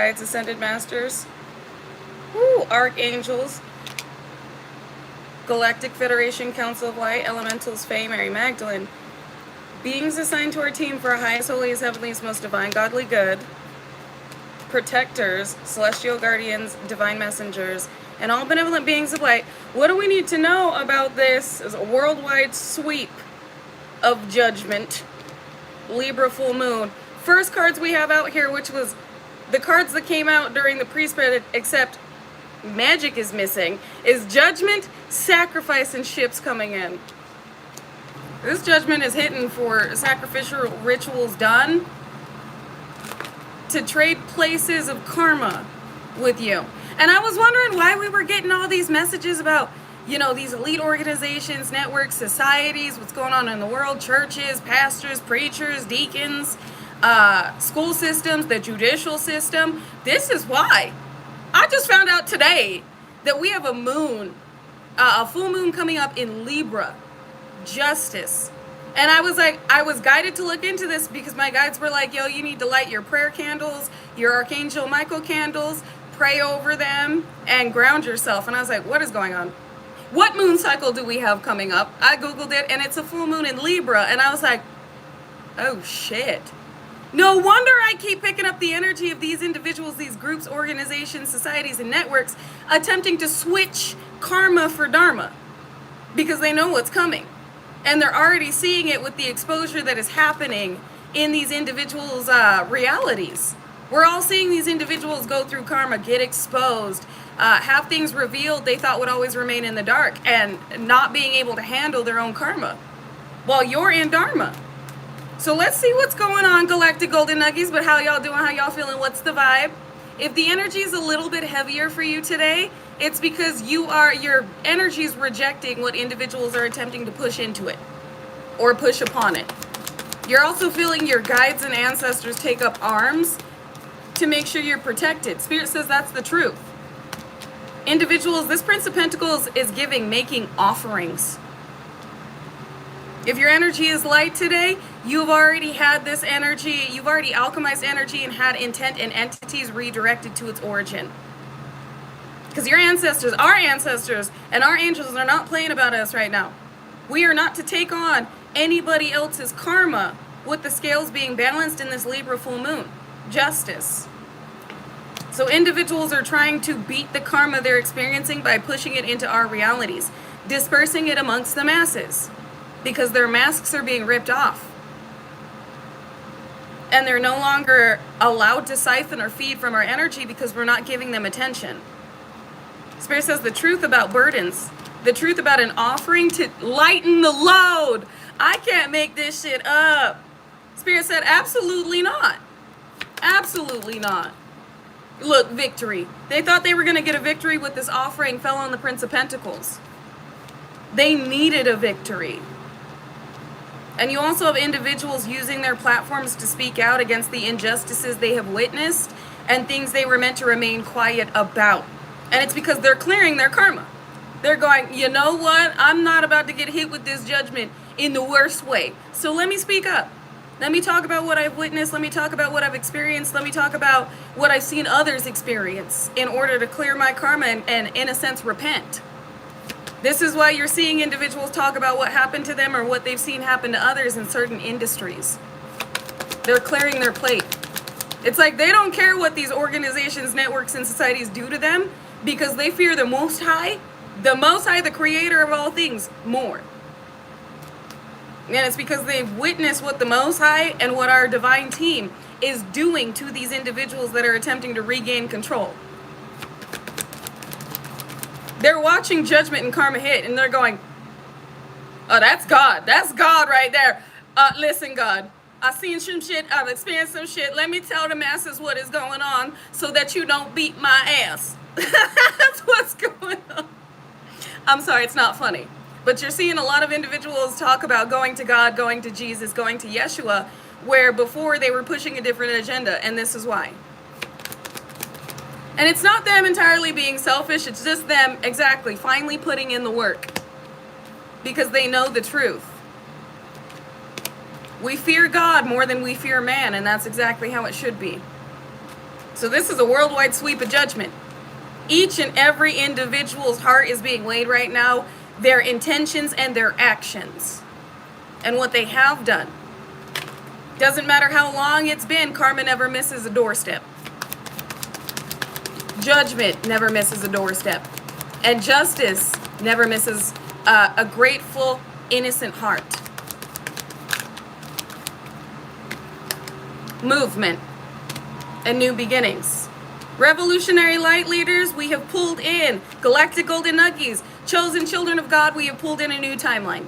guides, ascended masters, woo, archangels, Galactic Federation, Council of Light, Elementals, Fae, Mary Magdalene, beings assigned to our team for our highest, holiest, heavenliest, most divine, godly good, protectors, celestial guardians, divine messengers, and all benevolent beings of light. What do we need to know about this is a worldwide sweep of judgment, Libra full moon. First cards we have out here, which was the cards that came out during the pre-spread, except magic is missing, is judgment, sacrifice, and ships coming in. This judgment is hitting for sacrificial rituals done to trade places of karma with you. And I was wondering why we were getting all these messages about, you know, these elite organizations, networks, societies, what's going on in the world, churches, pastors, preachers, deacons, school systems, the judicial system. This is why. I just found out today that we have a moon, a full moon coming up in Libra, justice. And I was guided to look into this because my guides were like, yo, you need to light your prayer candles, your Archangel Michael candles, pray over them, and ground yourself. And I was like, what is going on? What moon cycle do we have coming up? I Googled it, and it's a full moon in Libra. And I was like, oh, shit. No wonder I keep picking up the energy of these individuals, these groups, organizations, societies, and networks attempting to switch karma for dharma because they know what's coming. And they're already seeing it with the exposure that is happening in these individuals' realities. We're all seeing these individuals go through karma, get exposed, have things revealed they thought would always remain in the dark, and not being able to handle their own karma while you're in dharma. So let's see what's going on, Galactic Golden Nuggies. But how y'all doing? How y'all feeling? What's the vibe? If the energy is a little bit heavier for you today, it's because your energy is rejecting what individuals are attempting to push into it or push upon it. You're also feeling your guides and ancestors take up arms to make sure you're protected. Spirit says that's the truth. Individuals, this Prince of Pentacles is making offerings. If your energy is light today, you've already had this energy, you've already alchemized energy and had intent and entities redirected to its origin. Because your ancestors, our ancestors, and our angels are not playing about us right now. We are not to take on anybody else's karma with the scales being balanced in this Libra full moon. Justice. So individuals are trying to beat the karma they're experiencing by pushing it into our realities, dispersing it amongst the masses, because their masks are being ripped off. And they're no longer allowed to siphon or feed from our energy because we're not giving them attention. Spirit says the truth about burdens, the truth about an offering to lighten the load. I can't make this shit up. Spirit said absolutely not. Absolutely not. Look, victory. They thought they were going to get a victory with this offering, fell on the Prince of Pentacles. They needed a victory. And you also have individuals using their platforms to speak out against the injustices they have witnessed and things they were meant to remain quiet about. And it's because they're clearing their karma. They're going, you know what? I'm not about to get hit with this judgment in the worst way. So let me speak up. Let me talk about what I've witnessed. Let me talk about what I've experienced. Let me talk about what I've seen others experience in order to clear my karma and in a sense, repent. This is why you're seeing individuals talk about what happened to them or what they've seen happen to others in certain industries. They're clearing their plate. It's like they don't care what these organizations, networks, and societies do to them because they fear the Most High, the creator of all things, more. And it's because they've witnessed what the Most High and what our divine team is doing to these individuals that are attempting to regain control. They're watching judgment and karma hit, and they're going, oh, that's God. That's God right there. Listen, God, I've seen some shit. I've experienced some shit. Let me tell the masses what is going on so that you don't beat my ass. That's what's going on. I'm sorry, it's not funny. But you're seeing a lot of individuals talk about going to God, going to Jesus, going to Yeshua, where before they were pushing a different agenda, and this is why. And it's not them entirely being selfish, it's just them, exactly, finally putting in the work. Because they know the truth. We fear God more than we fear man, and that's exactly how it should be. So this is a worldwide sweep of judgment. Each and every individual's heart is being weighed right now, their intentions and their actions, and what they have done. Doesn't matter how long it's been, karma never misses a doorstep. Judgment never misses a doorstep. And justice never misses a grateful, innocent heart. Movement and new beginnings. Revolutionary light leaders, we have pulled in. Galactic golden nuggies, chosen children of God, we have pulled in a new timeline.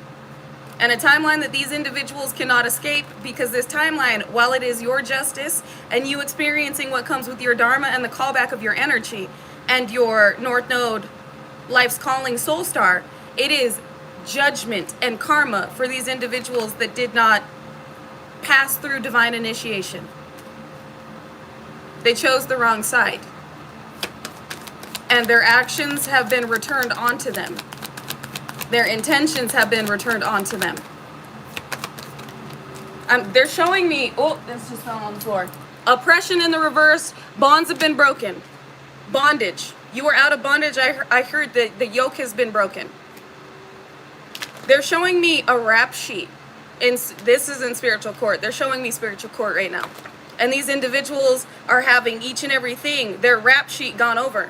And a timeline that these individuals cannot escape, because this timeline, while it is your justice and you experiencing what comes with your dharma and the callback of your energy and your North Node, life's calling soul star, it is judgment and karma for these individuals that did not pass through divine initiation. They chose the wrong side, and their actions have been returned onto them. Their intentions have been returned onto them. They're showing me, oh, this just fell on the floor. Oppression in the reverse, bonds have been broken. Bondage. You are out of bondage. I heard that the yoke has been broken. They're showing me a rap sheet. This is in spiritual court. They're showing me spiritual court right now. And these individuals are having each and everything, their rap sheet gone over.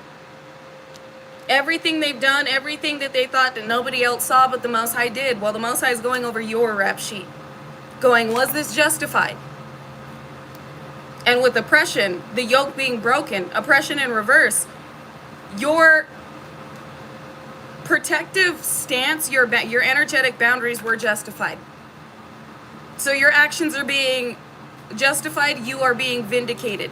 Everything they've done, everything that they thought that nobody else saw but the Most High did. Well, the Most High is going over your rap sheet. Going, was this justified? And with oppression, the yoke being broken, oppression in reverse, your protective stance, your energetic boundaries were justified. So your actions are being justified, you are being vindicated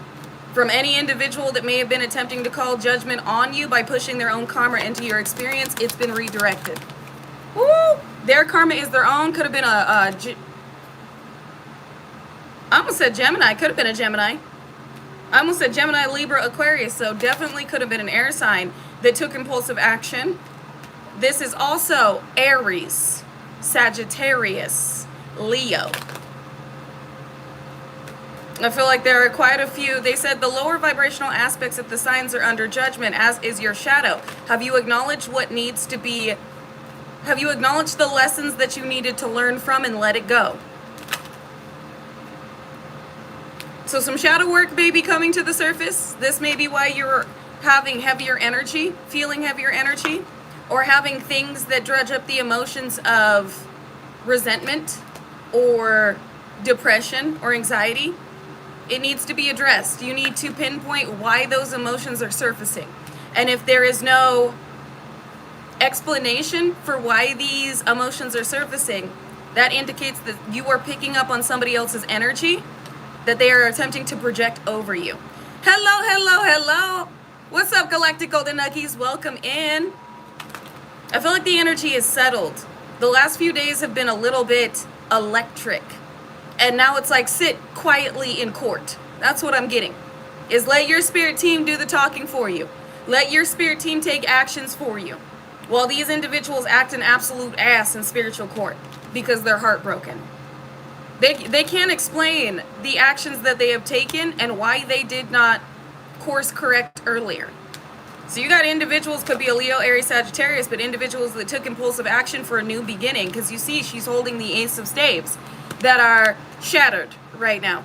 from any individual that may have been attempting to call judgment on you by pushing their own karma into your experience. It's been redirected. Woo! Their karma is their own. Could have been I almost said Gemini. Could have been a Gemini. I almost said Gemini, Libra, Aquarius. So definitely could have been an air sign that took impulsive action. This is also Aries, Sagittarius, Leo. I feel like there are quite a few. They said the lower vibrational aspects of the signs are under judgment, as is your shadow. Have you acknowledged what needs to be? Have you acknowledged the lessons that you needed to learn from and let it go? So some shadow work may be coming to the surface. This may be why you're having heavier energy, feeling heavier energy, or having things that dredge up the emotions of resentment or depression or anxiety. It needs to be addressed. You need to pinpoint why those emotions are surfacing. And if there is no explanation for why these emotions are surfacing, that indicates that you are picking up on somebody else's energy that they are attempting to project over you. Hello, hello, hello. What's up, Galactic Golden Nuggies? Welcome in. I feel like the energy is settled. The last few days have been a little bit electric. And now it's like sit quietly in court. That's what I'm getting. Is let your spirit team do the talking for you. Let your spirit team take actions for you. While these individuals act an absolute ass in spiritual court because they're heartbroken. They can't explain the actions that they have taken and why they did not course correct earlier. So you got individuals, could be a Leo, Aries, Sagittarius, but individuals that took impulsive action for a new beginning, because you see she's holding the Ace of Staves, that are shattered right now.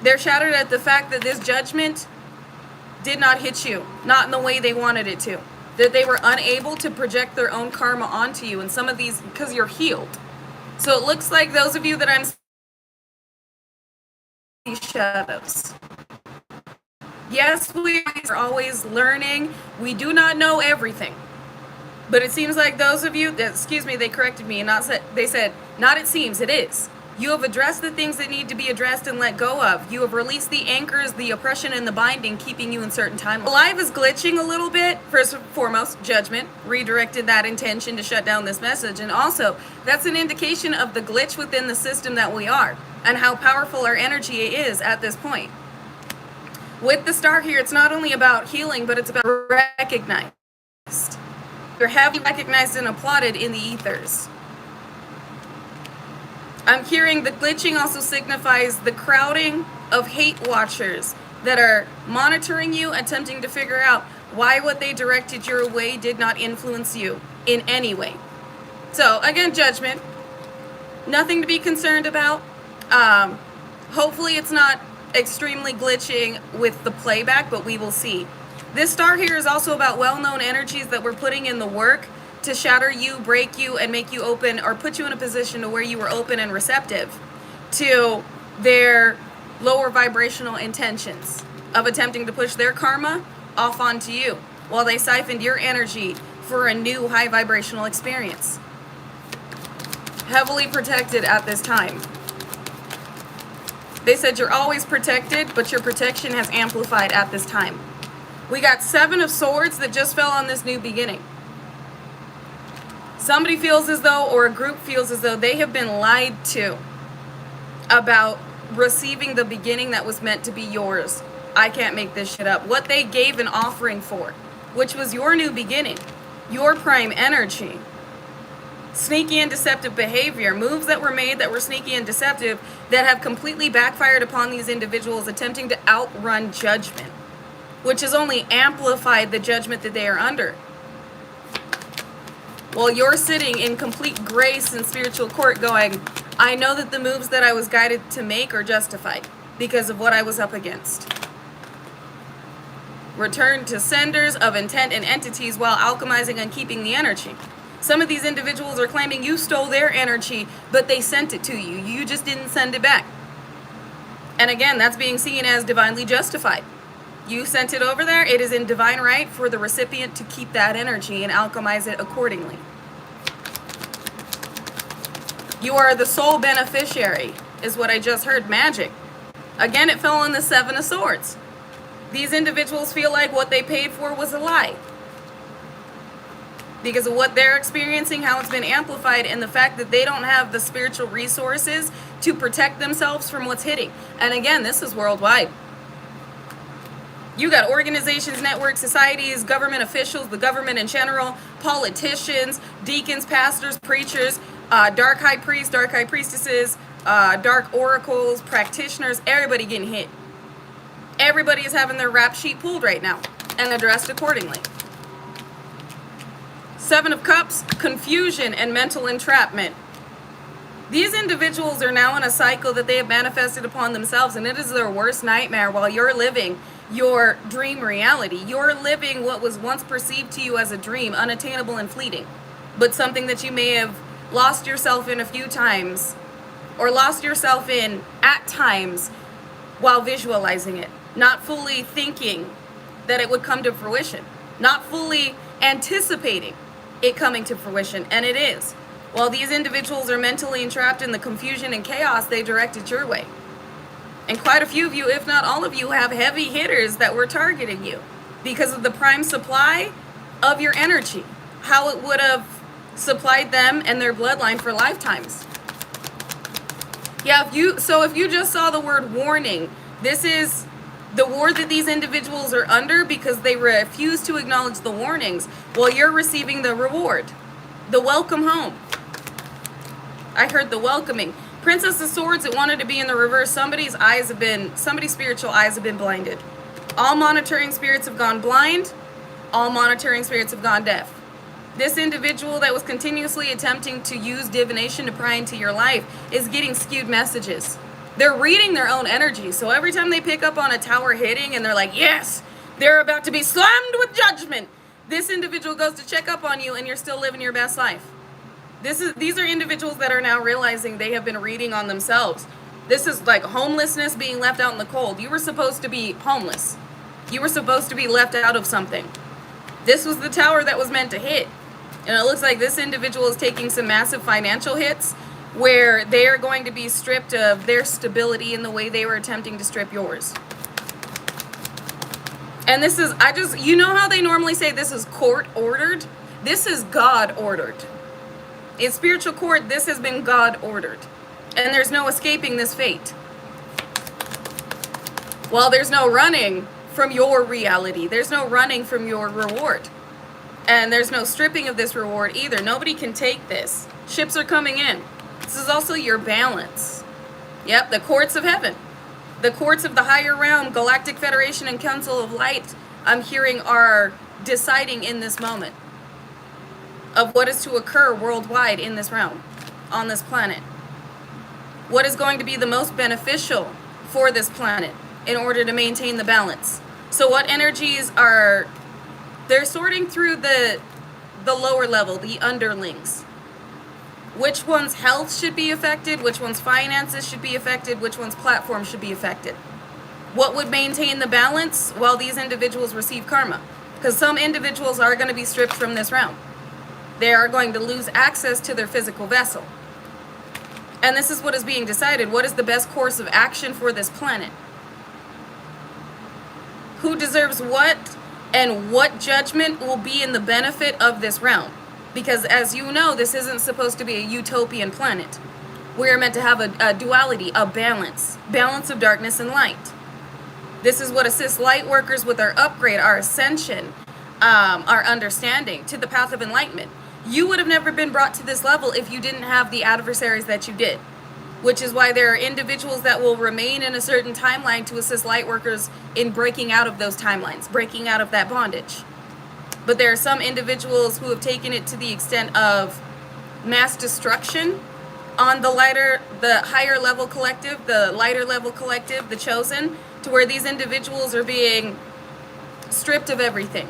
They're shattered at the fact that this judgment did not hit you, not in the way they wanted it to. That they were unable to project their own karma onto you, and some of these, because you're healed. So it looks like those of you that I'm these shadows. Yes, we are always learning. We do not know everything. But it seems like those of you, excuse me, they corrected me and they said, not it seems, it is. You have addressed the things that need to be addressed and let go of. You have released the anchors, the oppression, and the binding, keeping you in certain time. Live is glitching a little bit. First and foremost, judgment redirected that intention to shut down this message. And also, that's an indication of the glitch within the system that we are and how powerful our energy is at this point. With the star here, it's not only about healing, but it's about recognized. You're heavily recognized and applauded in the ethers. I'm hearing the glitching also signifies the crowding of hate watchers, that are monitoring you, attempting to figure out why what they directed your way did not influence you in any way. So again, judgment, nothing to be concerned about. Hopefully it's not extremely glitching with the playback, but we will see. This star here is also about well-known energies that we're putting in the work to shatter you, break you, and make you open, or put you in a position to where you were open and receptive to their lower vibrational intentions of attempting to push their karma off onto you while they siphoned your energy for a new high vibrational experience. Heavily protected at this time. They said you're always protected, but your protection has amplified at this time. We got 7 of Swords that just fell on this new beginning. Somebody feels as though, or a group feels as though, they have been lied to about receiving the beginning that was meant to be yours. I can't make this shit up. What they gave an offering for, which was your new beginning, your prime energy. Sneaky and deceptive behavior, moves that were made that were sneaky and deceptive that have completely backfired upon these individuals attempting to outrun judgment, which has only amplified the judgment that they are under. While you're sitting in complete grace and spiritual court going, I know that the moves that I was guided to make are justified because of what I was up against. Return to senders of intent and entities while alchemizing and keeping the energy. Some of these individuals are claiming you stole their energy, but they sent it to you. You just didn't send it back. And again, that's being seen as divinely justified. You sent it over there. It is in divine right for the recipient to keep that energy and alchemize it accordingly. You are the sole beneficiary, is what I just heard. Magic. Again, it fell on the 7 of Swords. These individuals feel like what they paid for was a lie. Because of what they're experiencing, how it's been amplified, and the fact that they don't have the spiritual resources to protect themselves from what's hitting. And again, this is worldwide. You got organizations, networks, societies, government officials, the government in general, politicians, deacons, pastors, preachers, dark high priests, dark high priestesses, dark oracles, practitioners, everybody getting hit. Everybody is having their rap sheet pulled right now and addressed accordingly. 7 of Cups, confusion and mental entrapment. These individuals are now in a cycle that they have manifested upon themselves, and it is their worst nightmare while you're living your dream reality. You're living what was once perceived to you as a dream, unattainable and fleeting, but something that you may have lost yourself in a few times, or lost yourself in at times while visualizing it, not fully thinking that it would come to fruition, not fully anticipating it coming to fruition, and it is. While these individuals are mentally entrapped in the confusion and chaos they directed your way. And quite a few of you, if not all of you, have heavy hitters that were targeting you because of the prime supply of your energy, how it would have supplied them and their bloodline for lifetimes. Yeah, if you just saw the word warning, this is the war that these individuals are under because they refuse to acknowledge the warnings while you're receiving the reward. The welcome home. I heard the welcoming. Princess of Swords, it wanted to be in the reverse. Somebody's spiritual eyes have been blinded. All monitoring spirits have gone blind. All monitoring spirits have gone deaf. This individual that was continuously attempting to use divination to pry into your life is getting skewed messages. They're reading their own energy. So every time they pick up on a tower hitting and they're like, yes, they're about to be slammed with judgment, this individual goes to check up on you and you're still living your best life. These are individuals that are now realizing they have been reading on themselves. This is like homelessness, being left out in the cold. You were supposed to be homeless. You were supposed to be left out of something. This was the tower that was meant to hit. And it looks like this individual is taking some massive financial hits where they are going to be stripped of their stability in the way they were attempting to strip yours. And this is, you know how they normally say this is court ordered? This is God ordered. In spiritual court, this has been God ordered. And there's no escaping this fate. Well, there's no running from your reality. There's no running from your reward. And there's no stripping of this reward either. Nobody can take this. Ships are coming in. This is also your balance. Yep, the courts of heaven. The courts of the higher realm, Galactic Federation and Council of Light, I'm hearing are deciding in this moment of what is to occur worldwide in this realm, on this planet. What is going to be the most beneficial for this planet in order to maintain the balance. So what energies are, they're sorting through the lower level, the underlings. Which one's health should be affected, which one's finances should be affected, which one's platform should be affected. What would maintain the balance while these individuals receive karma? Because some individuals are going to be stripped from this realm. They are going to lose access to their physical vessel. And this is what is being decided. What is the best course of action for this planet? Who deserves what, and what judgment will be in the benefit of this realm? Because as you know, this isn't supposed to be a utopian planet. We're meant to have a duality, a balance of darkness and light. This is what assists light workers with our upgrade, our ascension, our understanding to the path of enlightenment. You would have never been brought to this level if you didn't have the adversaries that you did. Which is why there are individuals that will remain in a certain timeline to assist light workers in breaking out of those timelines, breaking out of that bondage. But there are some individuals who have taken it to the extent of mass destruction on the higher level collective, the lighter level collective, the chosen, to where these individuals are being stripped of everything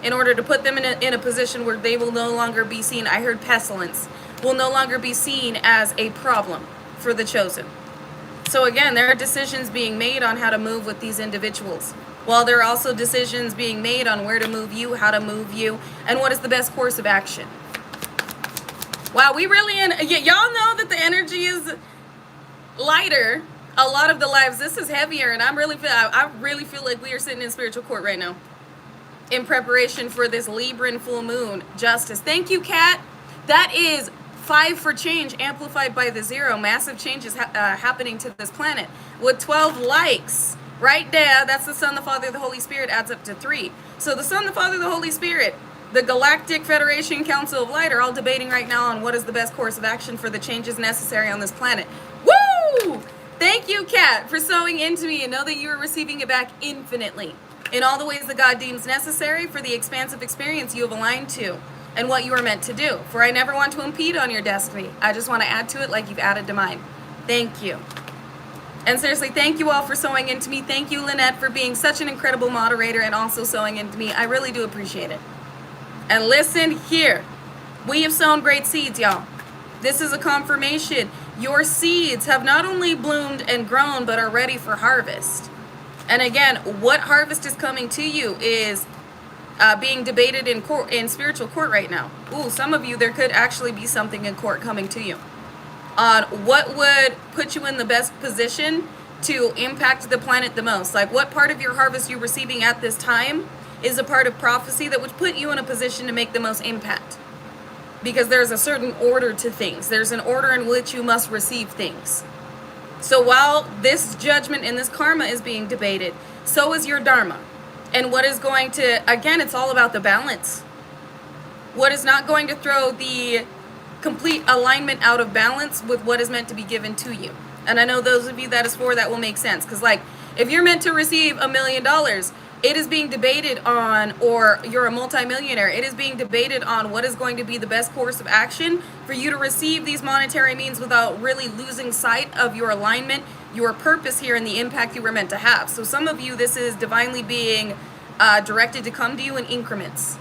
in order to put them in a position where they will no longer be seen, I heard pestilence, will no longer be seen as a problem for the chosen. So again, there are decisions being made on how to move with these individuals. While there are also decisions being made on where to move you, how to move you, and what is the best course of action. Wow, we really, y'all know that the energy is lighter. A lot of the lives, this is heavier, and I really feel like we are sitting in spiritual court right now in preparation for this Libran full moon justice. Thank you, Kat. That is 5 for change amplified by the 0. Massive changes happening to this planet with 12 likes. Right there, that's the Son, the Father, the Holy Spirit adds up to 3. So the Son, the Father, the Holy Spirit, the Galactic Federation, Council of Light are all debating right now on what is the best course of action for the changes necessary on this planet. Woo! Thank you, Kat, for sowing into me, and know that you are receiving it back infinitely in all the ways that God deems necessary for the expansive experience you have aligned to and what you are meant to do. For I never want to impede on your destiny. I just want to add to it like you've added to mine. Thank you. And seriously, thank you all for sewing into me. Thank you, Lynette, for being such an incredible moderator and also sewing into me. I really do appreciate it. And listen here. We have sown great seeds, y'all. This is a confirmation. Your seeds have not only bloomed and grown, but are ready for harvest. And again, what harvest is coming to you is being debated in court, in spiritual court right now. Ooh, some of you, there could actually be something in court coming to you on what would put you in the best position to impact the planet the most. Like, what part of your harvest you're receiving at this time is a part of prophecy that would put you in a position to make the most impact. Because there's a certain order to things. There's an order in which you must receive things. So while this judgment and this karma is being debated, so is your dharma. And what is going to, again, it's all about the balance. What is not going to throw the complete alignment out of balance with what is meant to be given to you. And I know those of you that is for, that will make sense. Because like, if you're meant to receive $1 million, it is being debated on, or you're a multimillionaire, it is being debated on what is going to be the best course of action for you to receive these monetary means without really losing sight of your alignment, your purpose here, and the impact you were meant to have. So some of you, this is divinely being directed to come to you in increments.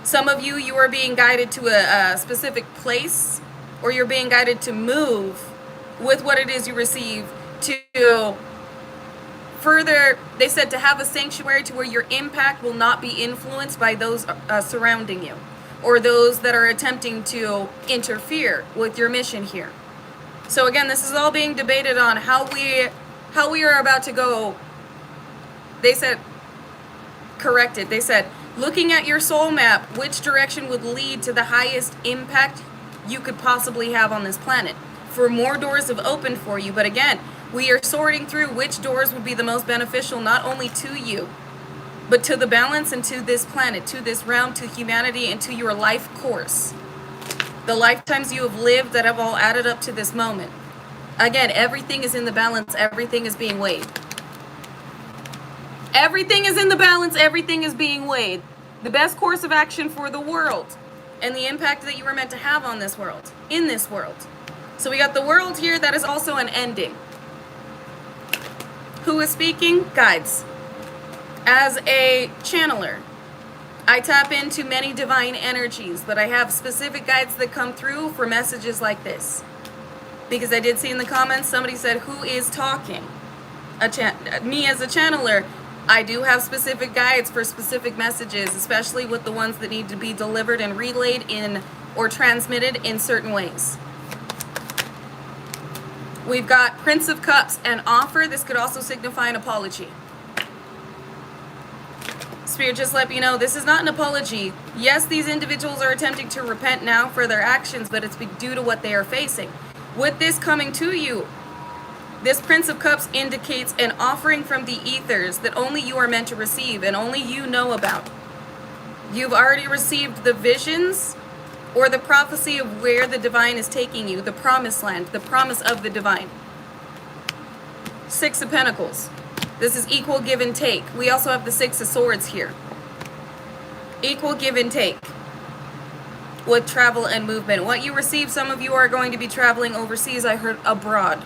Some of you, you are being guided to a specific place, or you're being guided to move with what it is you receive to further, they said, to have a sanctuary to where your impact will not be influenced by those surrounding you, or those that are attempting to interfere with your mission here. So again, this is all being debated on how we are about to go. They said, corrected, they said, looking at your soul map, which direction would lead to the highest impact you could possibly have on this planet. For more doors have opened for you, but again, we are sorting through which doors would be the most beneficial, not only to you, but to the balance and to this planet, to this realm, to humanity, and to your life course. The lifetimes you have lived that have all added up to this moment. Again, everything is in the balance. Everything is being weighed. Everything is in the balance. Everything is being weighed. The best course of action for the world and the impact that you were meant to have on this world, in this world. So we got the world here that is also an ending. Who is speaking? Guides. As a channeler, I tap into many divine energies, but I have specific guides that come through for messages like this. Because I did see in the comments, somebody said, who is talking? Me as a channeler, I do have specific guides for specific messages, especially with the ones that need to be delivered and relayed in or transmitted in certain ways. We've got Prince of Cups, an offer. This could also signify an apology. Spirit, just let me know, this is not an apology. Yes, these individuals are attempting to repent now for their actions, but it's due to what they are facing. With this coming to you, this Prince of Cups indicates an offering from the ethers that only you are meant to receive and only you know about. You've already received the visions or the prophecy of where the divine is taking you, the promised land, the promise of the divine. Six of Pentacles. This is equal give and take. We also have the Six of Swords here. Equal give and take with travel and movement. What you receive, some of you are going to be traveling overseas, I heard abroad.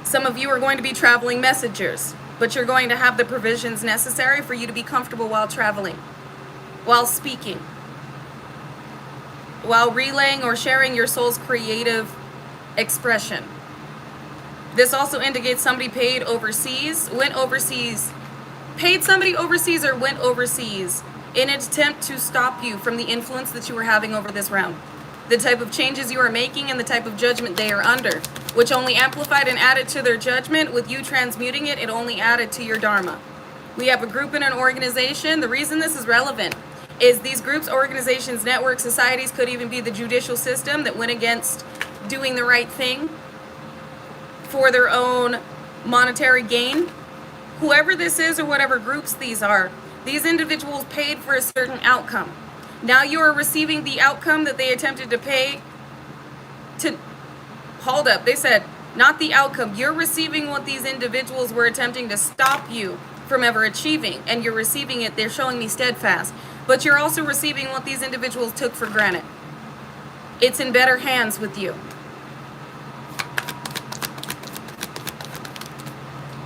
Some of you are going to be traveling messengers, but you're going to have the provisions necessary for you to be comfortable while traveling, while speaking, while relaying or sharing your soul's creative expression. This also indicates somebody paid overseas, went overseas, paid somebody overseas or went overseas in an attempt to stop you from the influence that you were having over this realm. The type of changes you are making and the type of judgment they are under, which only amplified and added to their judgment. With you transmuting it, it only added to your dharma. We have a group and an organization. The reason this is relevant is these groups, organizations, networks, societies, could even be the judicial system that went against doing the right thing for their own monetary gain. Whoever this is or whatever groups these are, these individuals paid for a certain outcome. Now you are receiving the outcome that they attempted to pay to. Hold up, they said not the outcome. You're receiving what these individuals were attempting to stop you from ever achieving, and you're receiving it. They're showing me steadfast, but you're also receiving what these individuals took for granted. It's in better hands with you.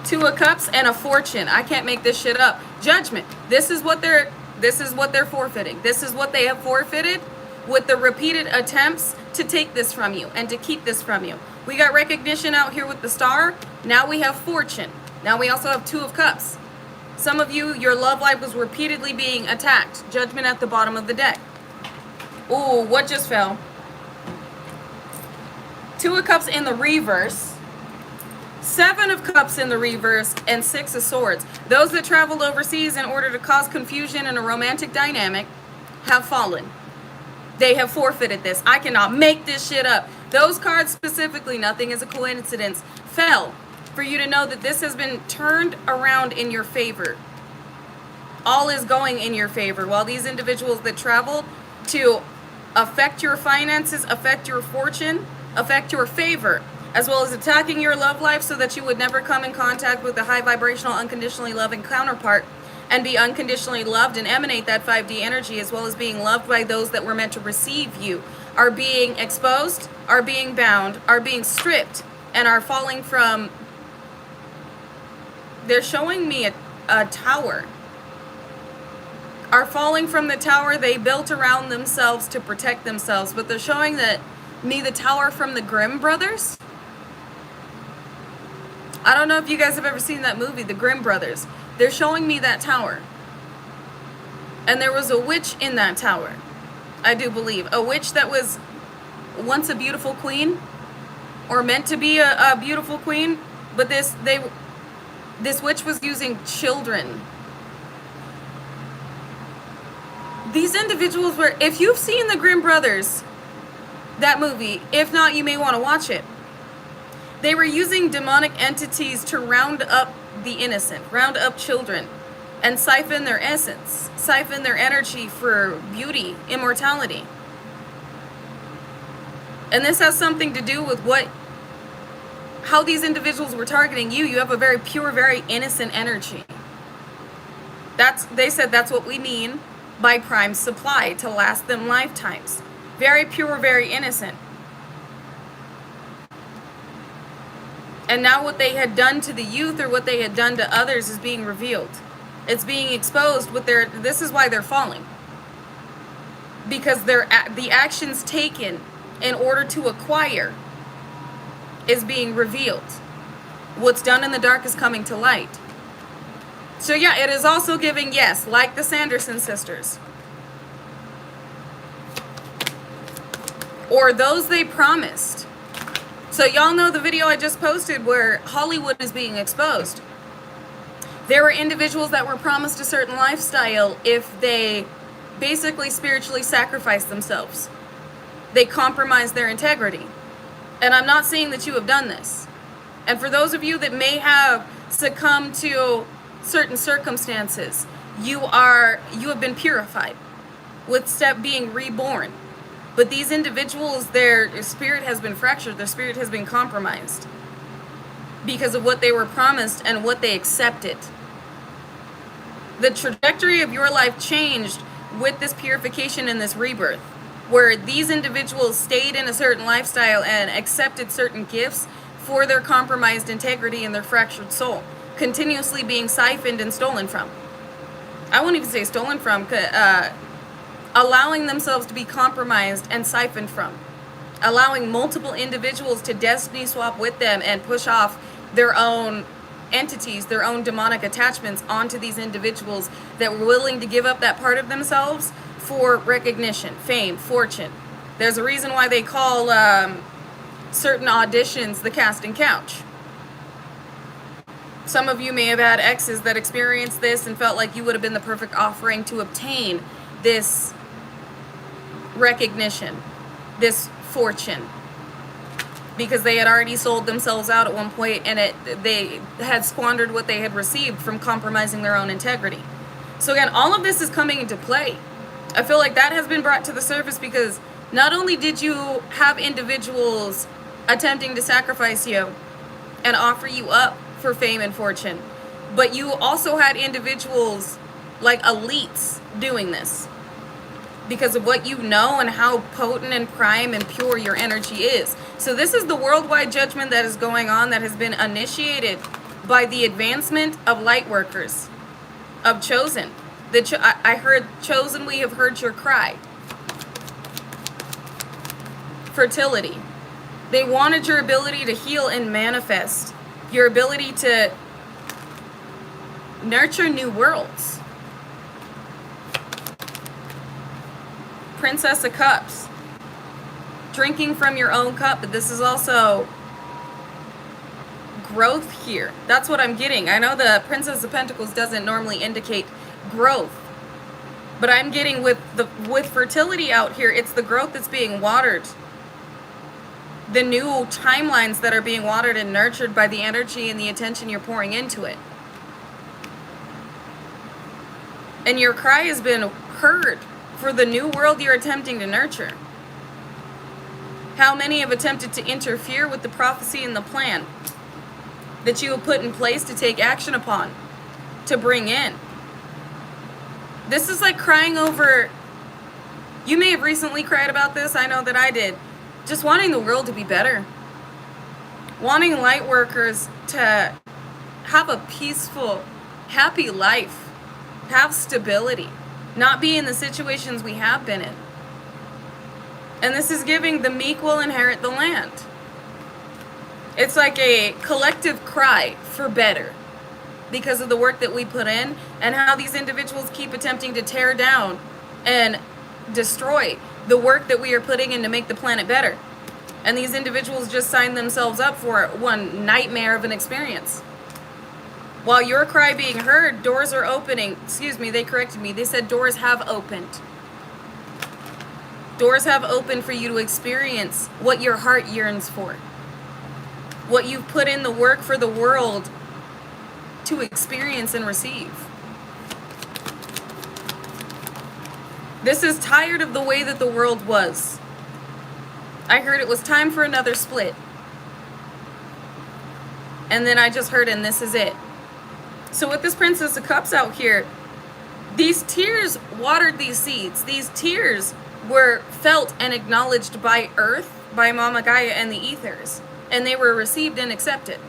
Two of Cups and a Fortune. I can't make this shit up. Judgment. This is what they're forfeiting. This is what they have forfeited with the repeated attempts to take this from you and to keep this from you. We got recognition out here with the Star. Now we have Fortune. Now we also have Two of Cups. Some of you, your love life was repeatedly being attacked. Judgment at the bottom of the deck. Ooh, what just fell? Two of Cups in the reverse. Seven of Cups in the reverse, and Six of Swords. Those that traveled overseas in order to cause confusion in a romantic dynamic have fallen. They have forfeited this. I cannot make this shit up. Those cards specifically, nothing is a coincidence, fell for you to know that this has been turned around in your favor. All is going in your favor. While these individuals that traveled to affect your finances, affect your fortune, affect your favor, as well as attacking your love life so that you would never come in contact with the high vibrational, unconditionally loving counterpart and be unconditionally loved and emanate that 5D energy, as well as being loved by those that were meant to receive you, are being exposed, are being bound, are being stripped, and are falling from. They're showing me a tower. Are falling from the tower they built around themselves to protect themselves, but they're showing me the tower from the Grimm brothers. I don't know if you guys have ever seen that movie, The Grimm Brothers. They're showing me that tower. And there was a witch in that tower, I do believe. A witch that was once a beautiful queen, or meant to be a beautiful queen, but this witch was using children. These individuals were, if you've seen The Grimm Brothers, that movie, if not, you may want to watch it. They were using demonic entities to round up the innocent, round up children, and siphon their essence, siphon their energy for beauty, immortality. And this has something to do with what how these individuals were targeting you. You have a very pure, very innocent energy. They said that's what we mean by prime supply, to last them lifetimes. Very pure, very innocent. And now what they had done to the youth, or what they had done to others, is being revealed. It's being exposed with this is why they're falling. Because the actions taken in order to acquire is being revealed. What's done in the dark is coming to light. So yeah, it is also giving, yes, like the Sanderson sisters, or those they promised. So y'all know the video I just posted where Hollywood is being exposed. There were individuals that were promised a certain lifestyle if they basically spiritually sacrificed themselves. They compromised their integrity. And I'm not saying that you have done this. And for those of you that may have succumbed to certain circumstances, you have been purified with step being reborn. But these individuals, their spirit has been fractured, their spirit has been compromised because of what they were promised and what they accepted. The trajectory of your life changed with this purification and this rebirth, where these individuals stayed in a certain lifestyle and accepted certain gifts for their compromised integrity and their fractured soul, continuously being siphoned and stolen from. I won't even say stolen from, allowing themselves to be compromised and siphoned from. Allowing multiple individuals to destiny swap with them and push off their own entities, their own demonic attachments onto these individuals that were willing to give up that part of themselves for recognition, fame, fortune. There's a reason why they call certain auditions the casting couch. Some of you may have had exes that experienced this and felt like you would have been the perfect offering to obtain this recognition, this fortune, because they had already sold themselves out at one point, and they had squandered what they had received from compromising their own integrity. So again, all of this is coming into play. I feel like that has been brought to the surface because not only did you have individuals attempting to sacrifice you and offer you up for fame and fortune, but you also had individuals like elites doing this because of what you know and how potent and prime and pure your energy is. So this is the worldwide judgment that is going on, that has been initiated by the advancement of light workers, of chosen. I heard, chosen, we have heard your cry. Fertility. They wanted your ability to heal and manifest, your ability to nurture new worlds. Princess of Cups. Drinking from your own cup, but this is also growth here. That's what I'm getting. I know the Princess of Pentacles doesn't normally indicate growth, but I'm getting with fertility out here, it's the growth that's being watered. The new timelines that are being watered and nurtured by the energy and the attention you're pouring into it. And your cry has been heard for the new world you're attempting to nurture. How many have attempted to interfere with the prophecy and the plan that you have put in place to take action upon, to bring in? This is like crying over, you may have recently cried about this, I know that I did, just wanting the world to be better. Wanting light workers to have a peaceful, happy life, have stability, not be in the situations we have been in. And this is giving the meek will inherit the land. It's like a collective cry for better because of the work that we put in and how these individuals keep attempting to tear down and destroy the work that we are putting in to make the planet better. And these individuals just signed themselves up for one nightmare of an experience. While your cry being heard, doors are opening. Excuse me, they corrected me. They said doors have opened. Doors have opened for you to experience what your heart yearns for. What you've put in the work for the world to experience and receive. This is tired of the way that the world was. I heard it was time for another split. And then I just heard, and this is it. So with this Princess of Cups out here, these tears watered these seeds. These tears were felt and acknowledged by Earth, by Mama Gaia and the ethers. And they were received and accepted.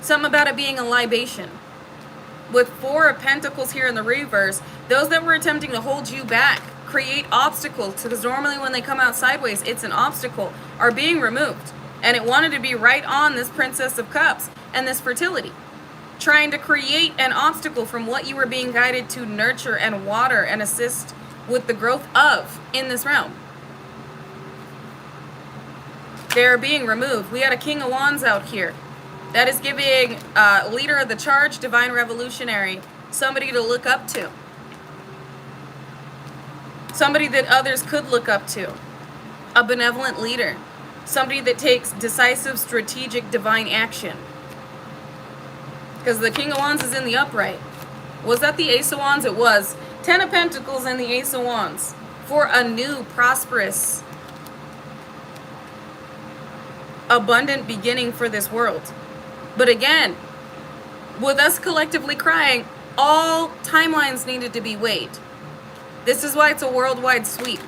Something about it being a libation. With 4 of Pentacles here in the reverse, those that were attempting to hold you back, create obstacles, because normally when they come out sideways, it's an obstacle, are being removed. And it wanted to be right on this Princess of Cups and this fertility. Trying to create an obstacle from what you were being guided to nurture and water and assist with the growth of in this realm. They're being removed. We had a King of Wands out here. That is giving leader of the charge, divine revolutionary, somebody to look up to. Somebody that others could look up to. A benevolent leader. Somebody that takes decisive, strategic, divine action. Because the King of Wands is in the upright. Was that the Ace of Wands? It was. 10 of Pentacles and the Ace of Wands. For a new, prosperous, abundant beginning for this world. But again, with us collectively crying, all timelines needed to be weighed. This is why it's a worldwide sweep.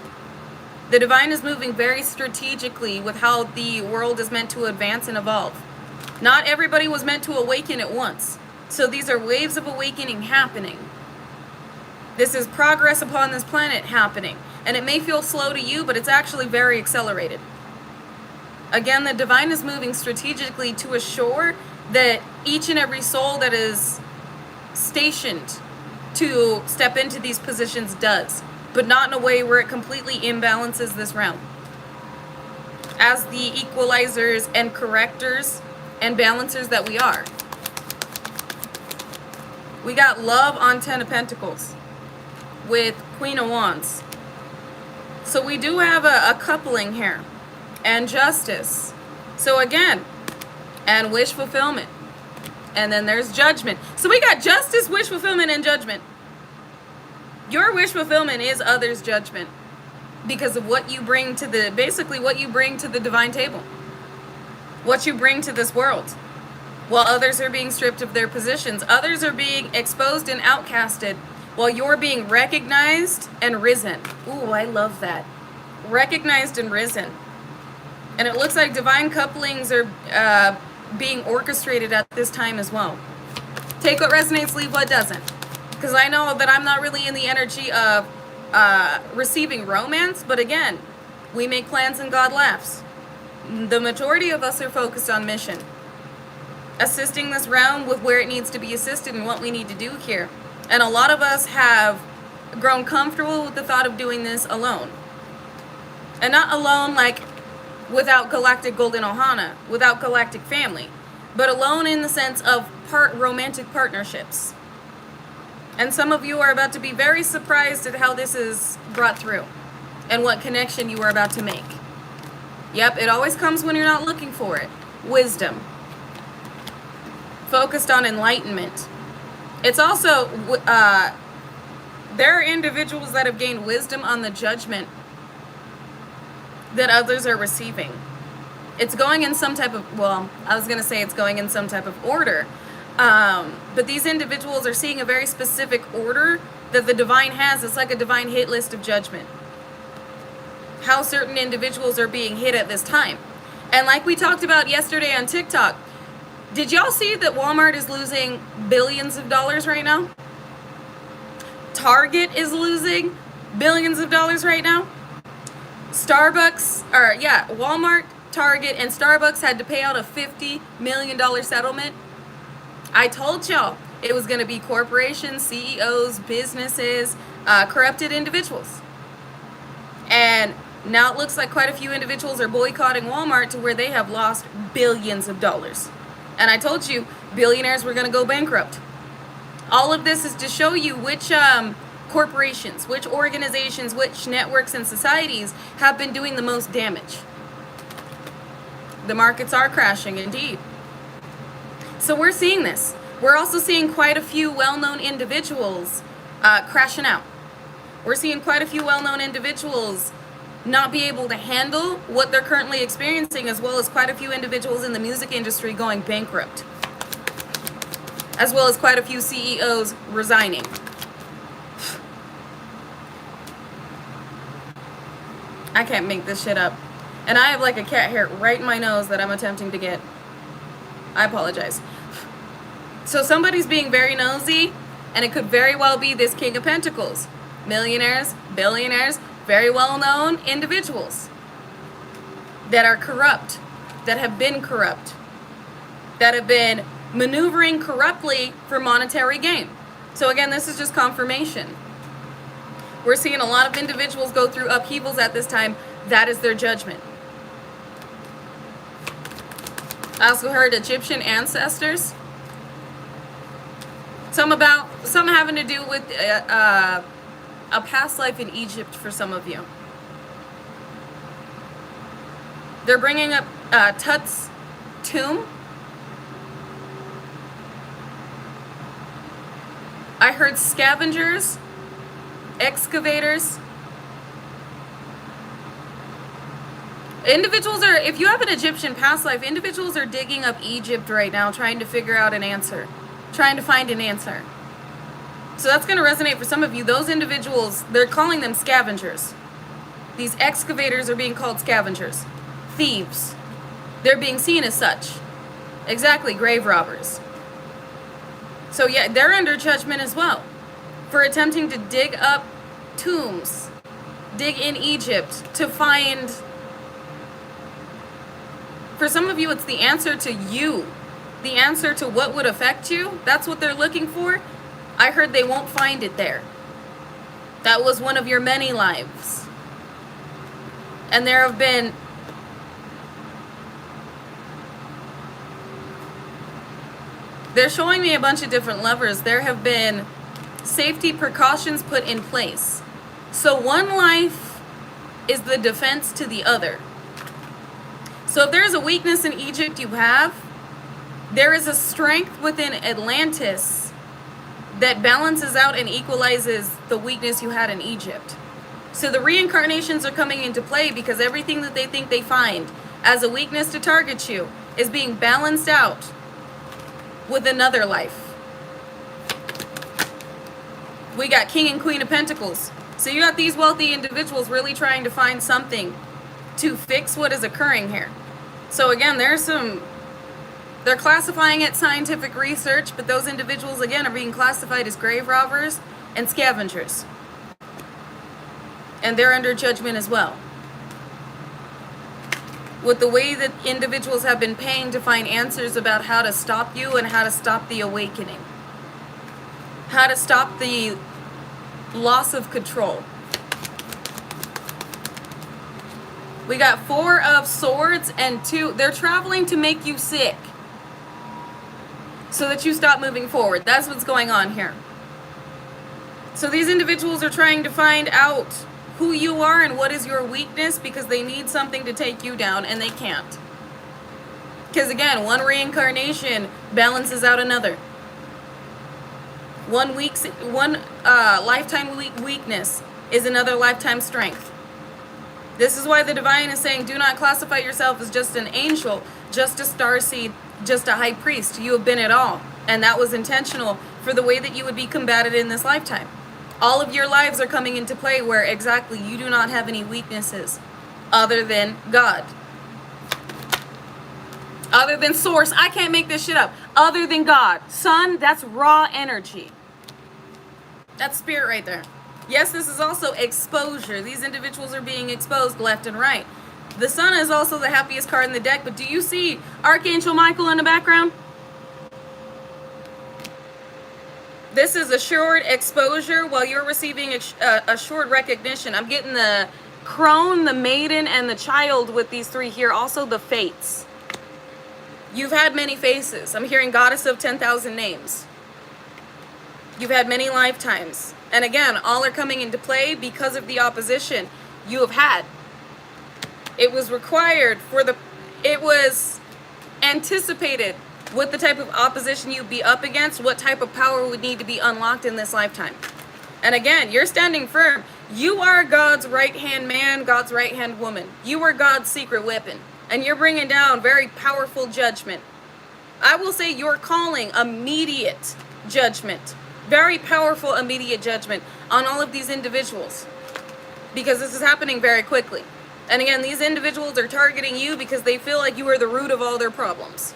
The divine is moving very strategically with how the world is meant to advance and evolve. Not everybody was meant to awaken at once. So these are waves of awakening happening. This is progress upon this planet happening. And it may feel slow to you, but it's actually very accelerated. Again, the divine is moving strategically to assure that each and every soul that is stationed to step into these positions does, but not in a way where it completely imbalances this realm. As the equalizers and correctors and balancers that we are. We got love on 10 of Pentacles with Queen of Wands. So we do have a coupling here. And justice. So again, and wish fulfillment. And then there's judgment. So we got justice, wish fulfillment, and judgment. Your wish fulfillment is others' judgment. Because of what you bring to the, basically what you bring to the divine table. What you bring to this world. While others are being stripped of their positions. Others are being exposed and outcasted. While you're being recognized and risen. Ooh, I love that. Recognized and risen. And it looks like divine couplings are being orchestrated at this time as well. Take what resonates, leave what doesn't. Because I know that I'm not really in the energy of receiving romance. But again, we make plans and God laughs. The majority of us are focused on mission. Assisting this realm with where it needs to be assisted and what we need to do here. And a lot of us have grown comfortable with the thought of doing this alone. And not alone like without galactic golden ohana, without galactic family, but alone in the sense of romantic partnerships. And some of you are about to be very surprised at how this is brought through and what connection you are about to make. Yep, it always comes when you're not looking for it. Wisdom. Focused on enlightenment. It's also, there are individuals that have gained wisdom on the judgment that others are receiving. It's going in some type of, well, I was going to say it's going in some type of order. But these individuals are seeing a very specific order that the divine has. It's like a divine hit list of judgment. How certain individuals are being hit at this time. And like we talked about yesterday on TikTok, did y'all see that Walmart is losing billions of dollars right now? Target is losing billions of dollars right now. Walmart, Target, and Starbucks had to pay out a $50 million settlement. I told y'all it was going to be corporations, CEOs, businesses, corrupted individuals. And now it looks like quite a few individuals are boycotting Walmart to where they have lost billions of dollars. And I told you, billionaires were going to go bankrupt. All of this is to show you which corporations, which organizations, which networks and societies have been doing the most damage. The markets are crashing, indeed. So we're seeing this. We're also seeing quite a few well-known individuals crashing out. We're seeing quite a few well-known individuals not be able to handle what they're currently experiencing, as well as quite a few individuals in the music industry going bankrupt. as well as quite a few CEOs resigning. I can't make this shit up. And I have like a cat hair right in my nose that I'm attempting to get. I apologize. So somebody's being very nosy, and it could very well be this King of Pentacles. Millionaires, billionaires, very well-known individuals that are corrupt, that have been corrupt, that have been maneuvering corruptly for monetary gain. So again, this is just confirmation. We're seeing a lot of individuals go through upheavals at this time. That is their judgment. I also heard Egyptian ancestors. Something having to do with a past life in Egypt for some of you. They're bringing up Tut's tomb. I heard scavengers, excavators. Individuals are, if you have an Egyptian past life, individuals are digging up Egypt right now, trying to figure out an answer, trying to find an answer. So that's going to resonate for some of you. Those individuals, they're calling them scavengers. These excavators are being called scavengers. Thieves. They're being seen as such. Exactly, grave robbers. So yeah, they're under judgment as well for attempting to dig up tombs, dig in Egypt to find. For some of you, it's the answer to you, the answer to what would affect you. That's what they're looking for. I heard they won't find it there. That was one of your many lives. And there have been they're showing me a bunch of different levers. There have been safety precautions put in place. So one life is the defense to the other. So if there's a weakness in Egypt you have, there is a strength within Atlantis that balances out and equalizes the weakness you had in Egypt. So the reincarnations are coming into play because everything that they think they find as a weakness to target you is being balanced out with another life. We got King and Queen of Pentacles. So you got these wealthy individuals really trying to find something to fix what is occurring here. So again, they're classifying it scientific research, but those individuals again are being classified as grave robbers and scavengers. And they're under judgment as well. With the way that individuals have been paying to find answers about how to stop you and how to stop the awakening. How to stop the loss of control. We got 4 of Swords and 2. They're traveling to make you sick so that you stop moving forward. That's what's going on here. So these individuals are trying to find out who you are and what is your weakness because they need something to take you down and they can't. Because again, one reincarnation balances out another. One lifetime weakness is another lifetime strength. This is why the divine is saying, do not classify yourself as just an angel, just a starseed, just a high priest. You have been it all. And that was intentional for the way that you would be combated in this lifetime. All of your lives are coming into play where exactly you do not have any weaknesses other than God. Other than source. I can't make this shit up. Other than God. Sun, that's raw energy. That's spirit right there. Yes, this is also exposure. These individuals are being exposed left and right. The sun is also the happiest card in the deck, but do you see Archangel Michael in the background? This is assured exposure while you're receiving assured recognition. I'm getting the crone, the maiden, and the child with these 3 here. Also the fates. You've had many faces. I'm hearing goddess of 10,000 names. You've had many lifetimes. And again, all are coming into play because of the opposition you have had. It was required it was anticipated what the type of opposition you'd be up against, what type of power would need to be unlocked in this lifetime. And again, you're standing firm. You are God's right-hand man, God's right-hand woman. You are God's secret weapon. And you're bringing down very powerful judgment. I will say you're calling immediate judgment, very powerful immediate judgment on all of these individuals, because this is happening very quickly. And again, these individuals are targeting you because they feel like you are the root of all their problems.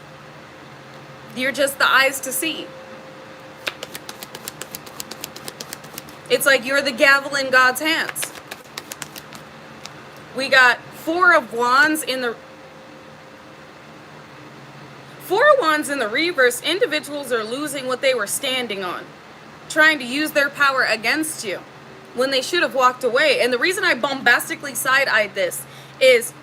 You're just the eyes to see. It's like you're the gavel in God's hands. We got Four of Wands in the reverse. Individuals are losing what they were standing on, trying to use their power against you when they should have walked away. And the reason I bombastically side-eyed this is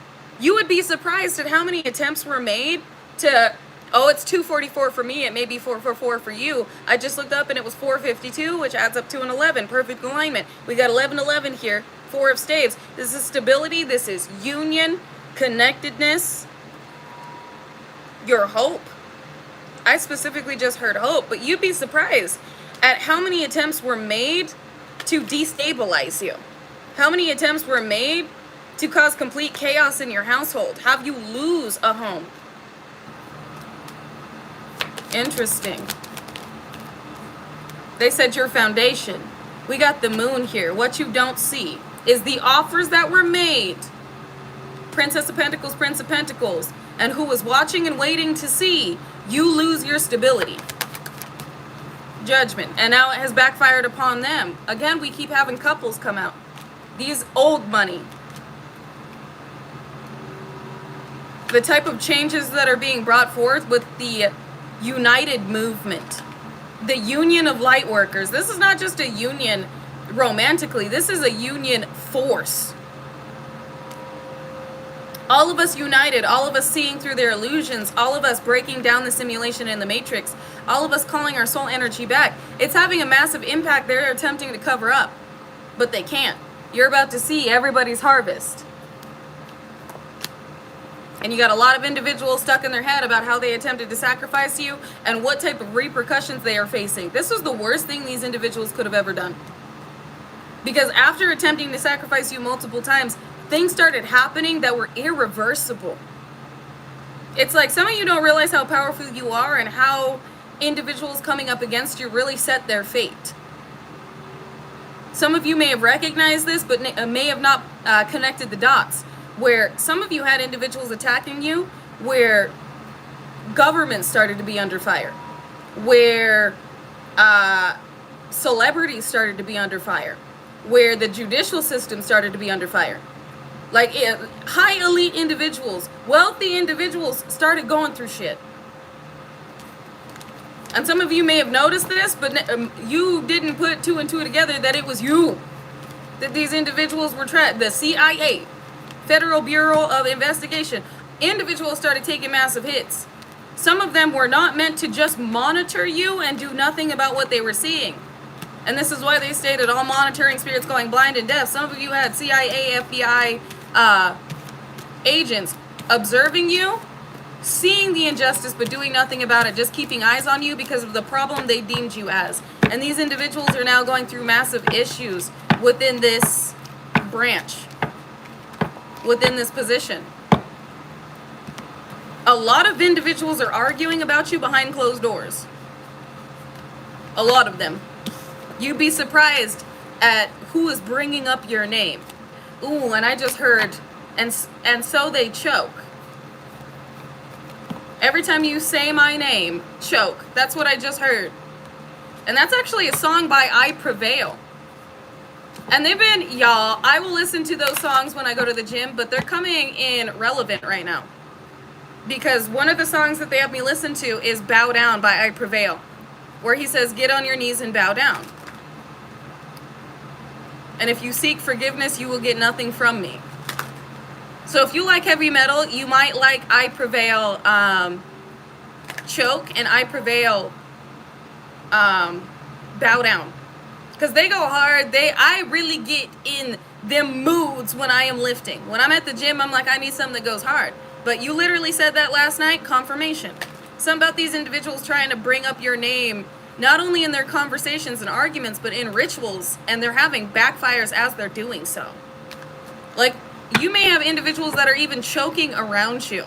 you would be surprised at how many attempts were made to, oh, it's 244 for me, it may be 444 for you. I just looked up and it was 452, which adds up to an 11. Perfect alignment. We got 1111 here. Four of Staves. This is stability. This is union, connectedness, your hope. I specifically just heard hope, but you'd be surprised at how many attempts were made to destabilize you. How many attempts were made to cause complete chaos in your household, have you lose a home. Interesting. They said your foundation. We got the moon here. What you don't see is the offers that were made. Princess of Pentacles, Prince of Pentacles. And who was watching and waiting to see you lose your stability. Judgment. And now it has backfired upon them. Again, we keep having couples come out. These old money. The type of changes that are being brought forth with the united movement. The union of light workers. This is not just a union romantically. This is a union force. All of us united, all of us seeing through their illusions, all of us breaking down the simulation in the matrix, all of us calling our soul energy back. It's having a massive impact. They're attempting to cover up, but they can't. You're about to see everybody's harvest. And you got a lot of individuals stuck in their head about how they attempted to sacrifice you and what type of repercussions they are facing. This was the worst thing these individuals could have ever done. Because after attempting to sacrifice you multiple times, things started happening that were irreversible. It's like some of you don't realize how powerful you are and how individuals coming up against you really set their fate. Some of you may have recognized this, but may have not connected the dots. Where some of you had individuals attacking you, where governments started to be under fire, where celebrities started to be under fire, where the judicial system started to be under fire. Like high elite individuals, wealthy individuals started going through shit. And some of you may have noticed this, but you didn't put two and two together that it was you. That these individuals were the CIA, Federal Bureau of Investigation. Individuals started taking massive hits. Some of them were not meant to just monitor you and do nothing about what they were seeing. And this is why they stated all monitoring spirits going blind and deaf. Some of you had CIA, FBI agents observing you, seeing the injustice but doing nothing about it, just keeping eyes on you because of the problem they deemed you as. And these individuals are now going through massive issues within this branch, within this position. A lot of individuals are arguing about you behind closed doors. A lot of them. You'd be surprised at who is bringing up your name. Ooh, and I just heard, and so they choke. Every time you say my name, choke. That's what I just heard. And that's actually a song by I Prevail. And they've been, y'all, I will listen to those songs when I go to the gym, but they're coming in relevant right now. Because one of the songs that they have me listen to is Bow Down by I Prevail, where he says, get on your knees and bow down. And if you seek forgiveness, you will get nothing from me. So if you like heavy metal, you might like I Prevail Choke and I Prevail Bow Down. Because they go hard. I really get in them moods when I am lifting. When I'm at the gym, I'm like, I need something that goes hard. But you literally said that last night, confirmation. Something about these individuals trying to bring up your name, not only in their conversations and arguments, but in rituals, and they're having backfires as they're doing so. Like, you may have individuals that are even choking around you.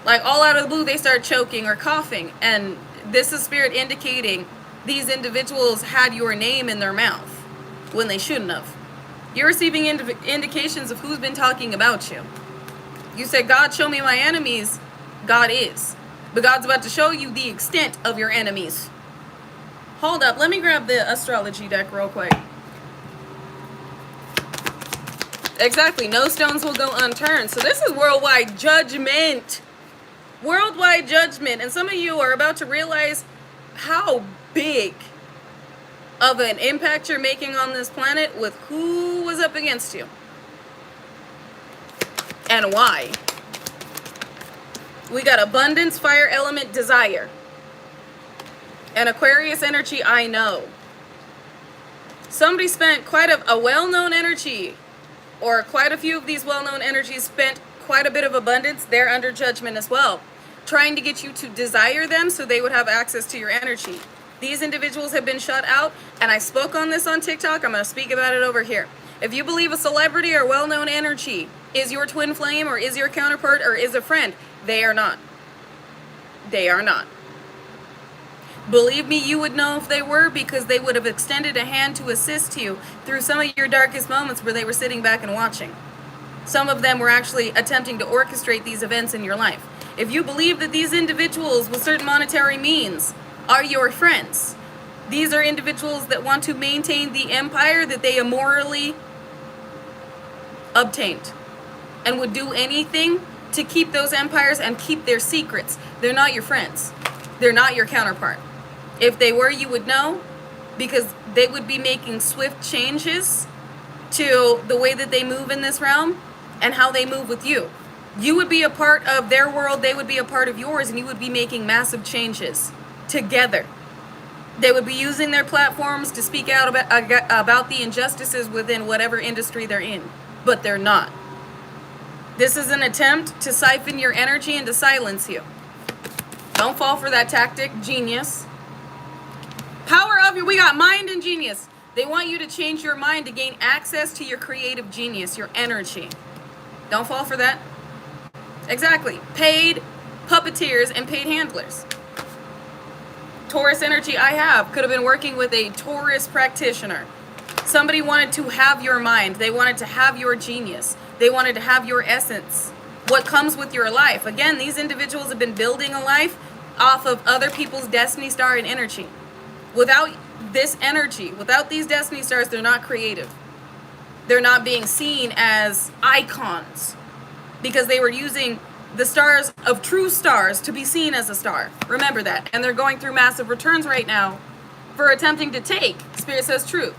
Like all out of the blue, they start choking or coughing. And this is spirit indicating these individuals had your name in their mouth when they shouldn't have. You're receiving indications of who's been talking about you. You said, God, show me my enemies. God is. But God's about to show you the extent of your enemies. Hold up. Let me grab the astrology deck real quick. Exactly. No stones will go unturned. So this is worldwide judgment. Worldwide judgment. And some of you are about to realize how big of an impact you're making on this planet with who was up against you. And why. We got abundance, fire element, desire. And Aquarius energy, I know. Somebody spent quite a well-known energy, or quite a few of these well-known energies spent quite a bit of abundance. They're under judgment as well, trying to get you to desire them so they would have access to your energy. These individuals have been shut out, and I spoke on this on TikTok. I'm going to speak about it over here. If you believe a celebrity or well-known energy is your twin flame or is your counterpart or is a friend, they are not. They are not. Believe me, you would know if they were, because they would have extended a hand to assist you through some of your darkest moments where they were sitting back and watching. Some of them were actually attempting to orchestrate these events in your life. If you believe that these individuals with certain monetary means are your friends, these are individuals that want to maintain the empire that they immorally obtained and would do anything to keep those empires and keep their secrets. They're not your friends. They're not your counterpart. If they were, you would know, because they would be making swift changes to the way that they move in this realm and how they move with you. You would be a part of their world, they would be a part of yours, and you would be making massive changes together. They would be using their platforms to speak out about the injustices within whatever industry they're in, but they're not. This is an attempt to siphon your energy and to silence you. Don't fall for that tactic, genius. Power of your, we got mind and genius. They want you to change your mind to gain access to your creative genius, your energy. Don't fall for that. Exactly. Paid puppeteers and paid handlers. Taurus energy I have. Could have been working with a Taurus practitioner. Somebody wanted to have your mind. They wanted to have your genius. They wanted to have your essence. What comes with your life. Again, these individuals have been building a life off of other people's destiny star and energy. Without this energy, without these destiny stars, they're not creative. They're not being seen as icons because they were using the stars of true stars to be seen as a star. Remember that. And they're going through massive returns right now for attempting to take, Spirit says truth,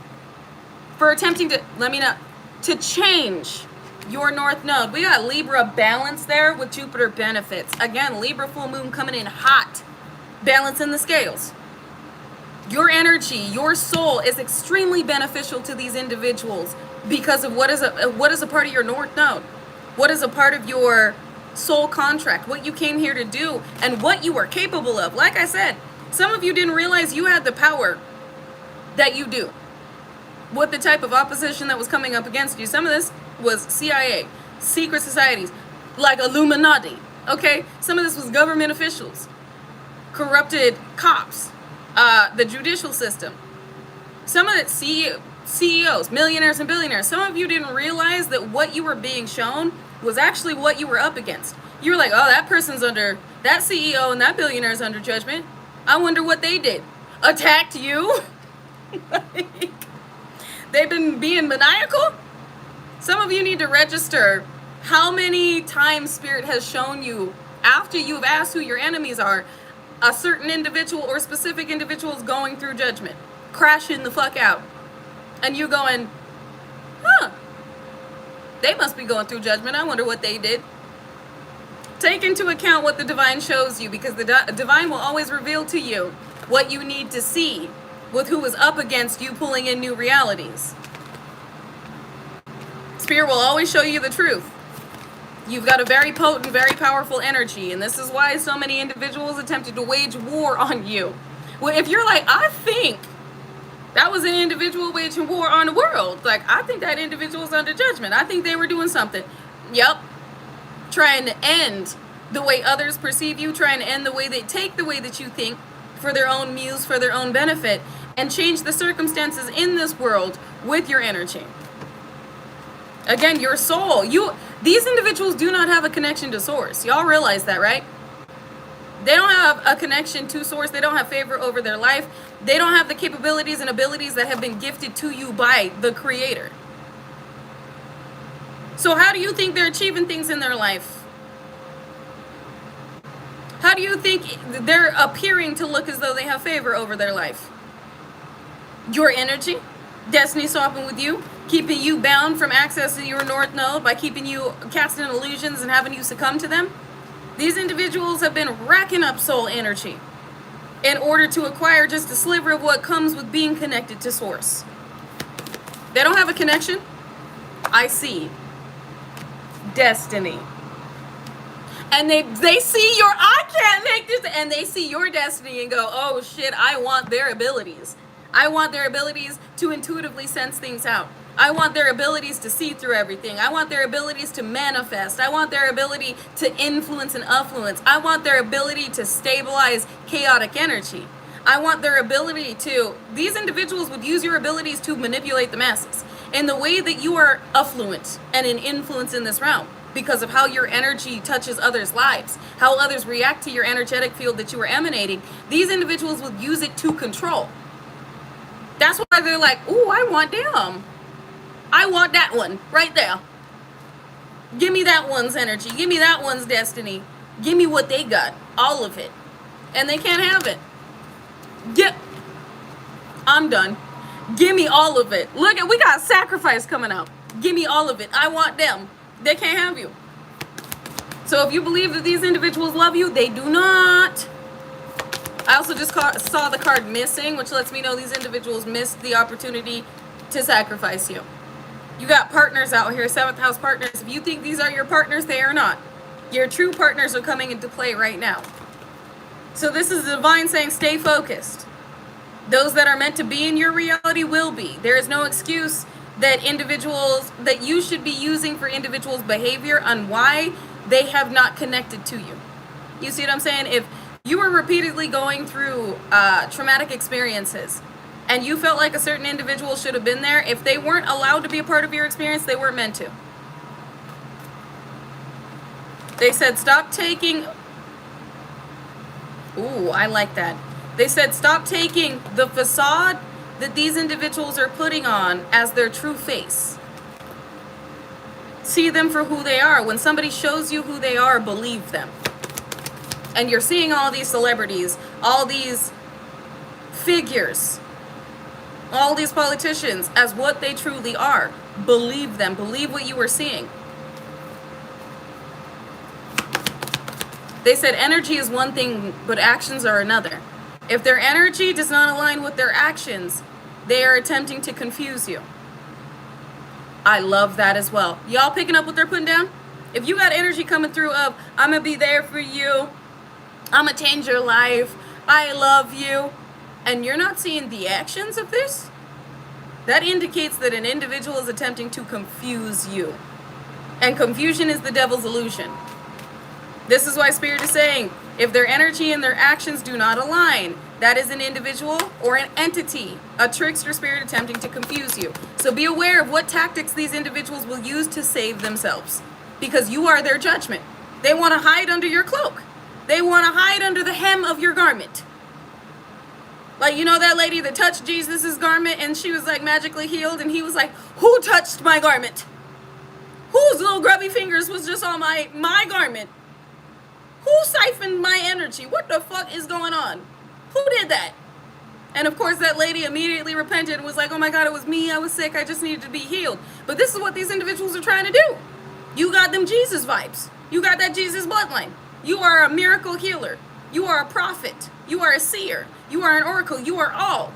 for attempting to, to change your north node. We got Libra balance there with Jupiter benefits. Again, Libra full moon coming in hot. Balance in the scales. Your energy, your soul is extremely beneficial to these individuals because of what is a part of your north node. What is a part of your soul contract, what you came here to do and what you are capable of. Like I said, some of you didn't realize you had the power that you do with the type of opposition that was coming up against you. Some of this was CIA, secret societies, like Illuminati, okay? Some of this was government officials, corrupted cops, the judicial system. Some of it CEOs, millionaires and billionaires. Some of you didn't realize that what you were being shown was actually what you were up against. You were like, oh, that person's under, that CEO and that billionaire is under judgment. I wonder what they did. Attacked you? They've been being maniacal? Some of you need to register how many times Spirit has shown you, after you've asked who your enemies are, a certain individual or specific individuals going through judgment, crashing the fuck out. And you going, huh, they must be going through judgment. I wonder what they did. Take into account what the divine shows you, because the divine will always reveal to you what you need to see with who is up against you pulling in new realities. Spirit will always show you the truth. You've got a very potent, very powerful energy, and this is why so many individuals attempted to wage war on you. Well, if you're like, I think that was an individual waging war on the world. Like, I think that individual's under judgment. I think they were doing something. Yep. Trying to end the way others perceive you, try and end the way they take the way that you think for their own muse, for their own benefit, and change the circumstances in this world with your energy. Again, your soul. These individuals do not have a connection to source. Y'all realize that, right? They don't have a connection to source. They don't have favor over their life. They don't have the capabilities and abilities that have been gifted to you by the Creator. So how do you think they're achieving things in their life? How do you think they're appearing to look as though they have favor over their life? Your energy, destiny swapping with you, keeping you bound from accessing your North Node by keeping you casting illusions and having you succumb to them. These individuals have been racking up soul energy in order to acquire just a sliver of what comes with being connected to source. They don't have a connection. I see destiny. And they see your, I can't make this, and they see your destiny and go, oh shit, I want their abilities. I want their abilities to intuitively sense things out. I want their abilities to see through everything. I want their abilities to manifest. I want their ability to influence and affluence. I want their ability to stabilize chaotic energy. I want their ability to, these individuals would use your abilities to manipulate the masses in the way that you are affluent and an influence in this realm because of how your energy touches others' lives, how others react to your energetic field that you are emanating. These individuals would use it to control. That's why they're like, ooh, I want them. I want that one right there. Give me that one's energy. Give me that one's destiny. Give me what they got. All of it. And they can't have it. I'm done. Give me all of it. Look, we got sacrifice coming out. Give me all of it. I want them. They can't have you. So if you believe that these individuals love you, they do not. I also just saw the card missing, which lets me know these individuals missed the opportunity to sacrifice you. You got partners out here, 7th house partners. If you think these are your partners, they are not. Your true partners are coming into play right now. So this is the divine saying, stay focused. Those that are meant to be in your reality will be. There is no excuse that you should be using for individuals' behavior on why they have not connected to you. You see what I'm saying? If you were repeatedly going through traumatic experiences, and you felt like a certain individual should have been there, if they weren't allowed to be a part of your experience, they weren't meant to. They said, stop taking... Ooh, I like that. They said, stop taking the facade that these individuals are putting on as their true face. See them for who they are. When somebody shows you who they are, believe them. And you're seeing all these celebrities, all these figures, all these politicians as what they truly are. Believe them. Believe what you were seeing. They said energy is one thing, but actions are another. If their energy does not align with their actions, they are attempting to confuse you. I love that as well. Y'all picking up what they're putting down? If you got energy coming through of, I'm going to be there for you, I'm going to change your life, I love you, and you're not seeing the actions of this, that indicates that an individual is attempting to confuse you. And confusion is the devil's illusion. This is why Spirit is saying, if their energy and their actions do not align, that is an individual or an entity, a trickster spirit attempting to confuse you. So be aware of what tactics these individuals will use to save themselves, because you are their judgment. They want to hide under your cloak. They want to hide under the hem of your garment. Like, you know that lady that touched Jesus's garment and she was like magically healed, and he was like, who touched my garment? Whose little grubby fingers was just on my garment? Who siphoned my energy? What the fuck is going on? Who did that? And of course that lady immediately repented and was like, oh my God, it was me. I was sick. I just needed to be healed. But this is what these individuals are trying to do. You got them Jesus vibes. You got that Jesus bloodline. You are a miracle healer. You are a prophet. You are a seer. You are an oracle. You are all.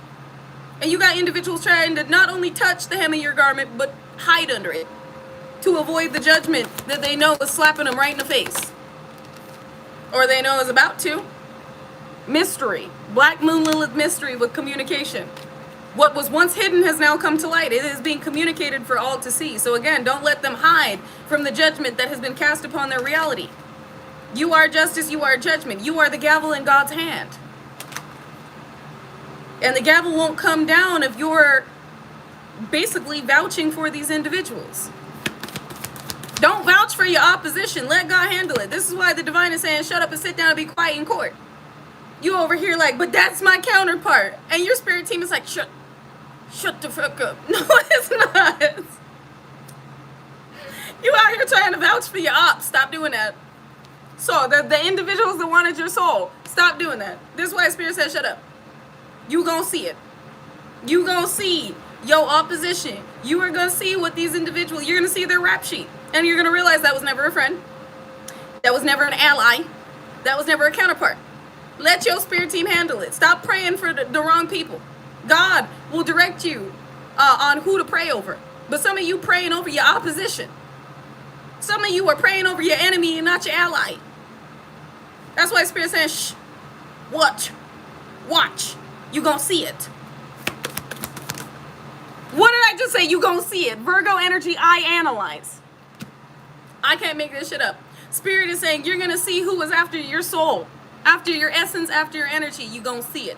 And you got individuals trying to not only touch the hem of your garment, but hide under it to avoid the judgment that they know is slapping them right in the face. Or they know is about to. Mystery. Black Moon Lilith mystery with communication. What was once hidden has now come to light. It is being communicated for all to see. So again, don't let them hide from the judgment that has been cast upon their reality. You are justice, you are judgment. You are the gavel in God's hand. And the gavel won't come down if you're basically vouching for these individuals. Don't vouch for your opposition. Let God handle it. This is why the divine is saying, shut up and sit down and be quiet in court. You over here like, but that's my counterpart. And your spirit team is like, shut the fuck up. No, it's not. You out here trying to vouch for your ops. Stop doing that. So the individuals that wanted your soul, stop doing that. This is why spirit says, shut up. You gonna see it. You gonna see your opposition. You are gonna see what these individuals, you're gonna see their rap sheet. And you're gonna realize that was never a friend. That was never an ally. That was never a counterpart. Let your spirit team handle it. Stop praying for the wrong people. God will direct you on who to pray over. But some of you praying over your opposition. Some of you are praying over your enemy and not your ally. That's why spirit saying, shh, watch. You gonna see it. What did I just say? You gonna see it. Virgo energy, I analyze. I can't make this shit up. Spirit is saying you're gonna see who is after your soul, after your essence, after your energy. You gonna see it.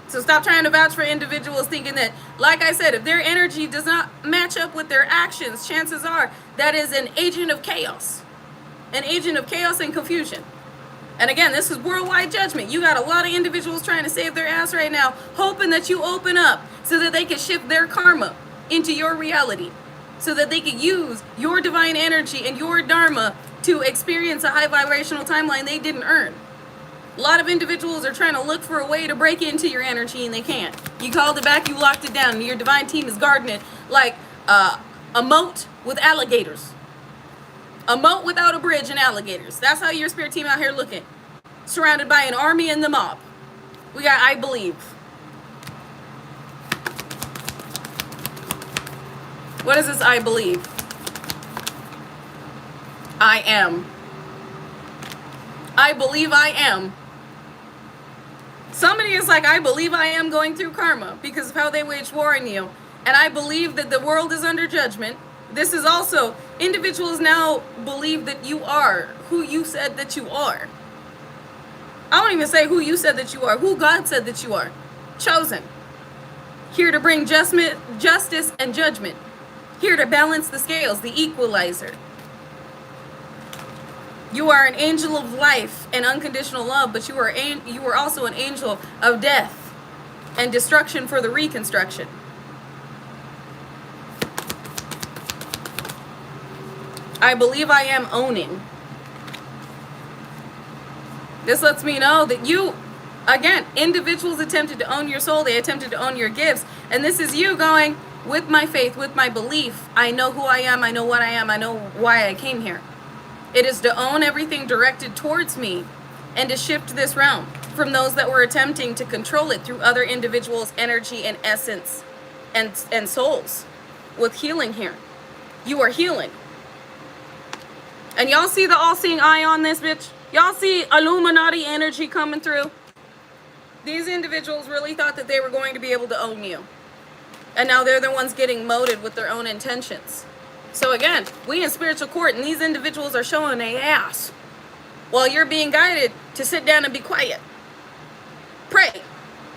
So stop trying to vouch for individuals thinking that, like I said, if their energy does not match up with their actions, chances are that is an agent of chaos. An agent of chaos and confusion. And again, this is worldwide judgment. You got a lot of individuals trying to save their ass right now, hoping that you open up so that they can shift their karma into your reality. So that they can use your divine energy and your dharma to experience a high vibrational timeline they didn't earn. A lot of individuals are trying to look for a way to break into your energy and they can't. You called it back, you locked it down, and your divine team is guarding it like a moat with alligators. A moat without a bridge and alligators. That's how your spirit team out here looking. Surrounded by an army and the mob. We got I believe. What is this I believe? I am. I believe I am. Somebody is like, I believe I am going through karma because of how they wage war on you. And I believe that the world is under judgment. This is also, individuals now believe that you are who you said that you are. I won't even say who you said that you are, who God said that you are. Chosen. Here to bring justice and judgment. Here to balance the scales, the equalizer. You are an angel of life and unconditional love, but you are also an angel of death and destruction for the reconstruction. I believe I am owning. This lets me know that you, again, individuals attempted to own your soul. They attempted to own your gifts. And this is you going, with my faith, with my belief, I know who I am, I know what I am, I know why I came here. It is to own everything directed towards me and to shift this realm from those that were attempting to control it through other individuals' energy and essence and souls with healing here. You are healing. And y'all see the all-seeing eye on this, bitch? Y'all see Illuminati energy coming through? These individuals really thought that they were going to be able to own you. And now they're the ones getting molded with their own intentions. So again, we in spiritual court and these individuals are showing their ass while you're being guided to sit down and be quiet. Pray.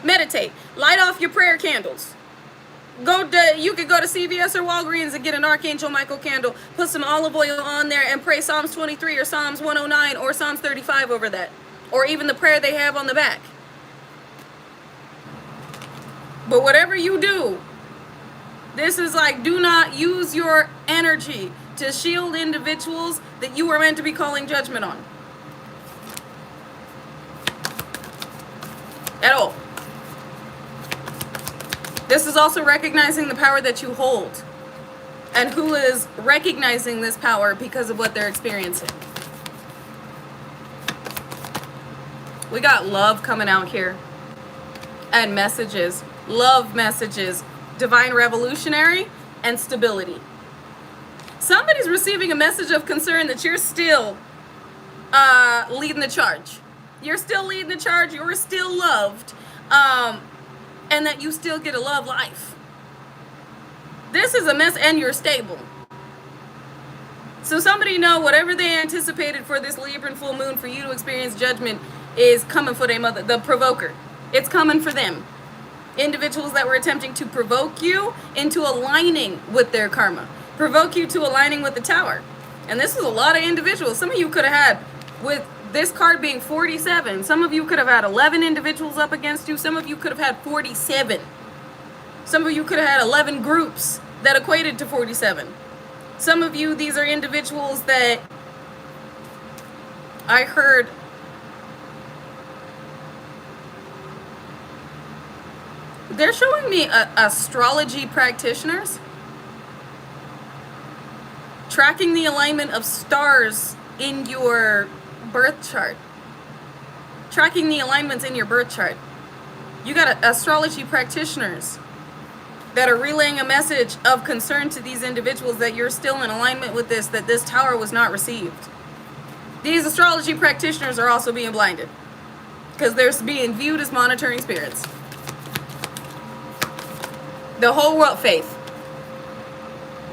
Meditate. Light off your prayer candles. You could go to CVS or Walgreens and get an Archangel Michael candle. Put some olive oil on there and pray Psalms 23 or Psalms 109 or Psalms 35 over that. Or even the prayer they have on the back. But whatever you do, this is like, do not use your energy to shield individuals that you were meant to be calling judgment on. At all. This is also recognizing the power that you hold. And who is recognizing this power because of what they're experiencing. We got love coming out here. And messages. Love messages. Divine revolutionary and stability. Somebody's receiving a message of concern that you're still leading the charge. You're still leading the charge. You're still loved. And that you still get a love life. This is a mess, and you're stable. So somebody know whatever they anticipated for this Libra full moon for you to experience judgment is coming for their mother, the provoker. It's coming for them. Individuals that were attempting to provoke you into aligning with their karma. Provoke you to aligning with the Tower. And this was a lot of individuals. Some of you could have had, with this card being 47, some of you could have had 11 individuals up against you. Some of you could have had 47. Some of you could have had 11 groups that equated to 47. Some of you, these are individuals that I heard they're showing me astrology practitioners tracking the alignment of stars in your birth chart. Tracking the alignments in your birth chart. You got astrology practitioners that are relaying a message of concern to these individuals that you're still in alignment with this, that this Tower was not received. These astrology practitioners are also being blinded because they're being viewed as monitoring spirits. The whole world, faith.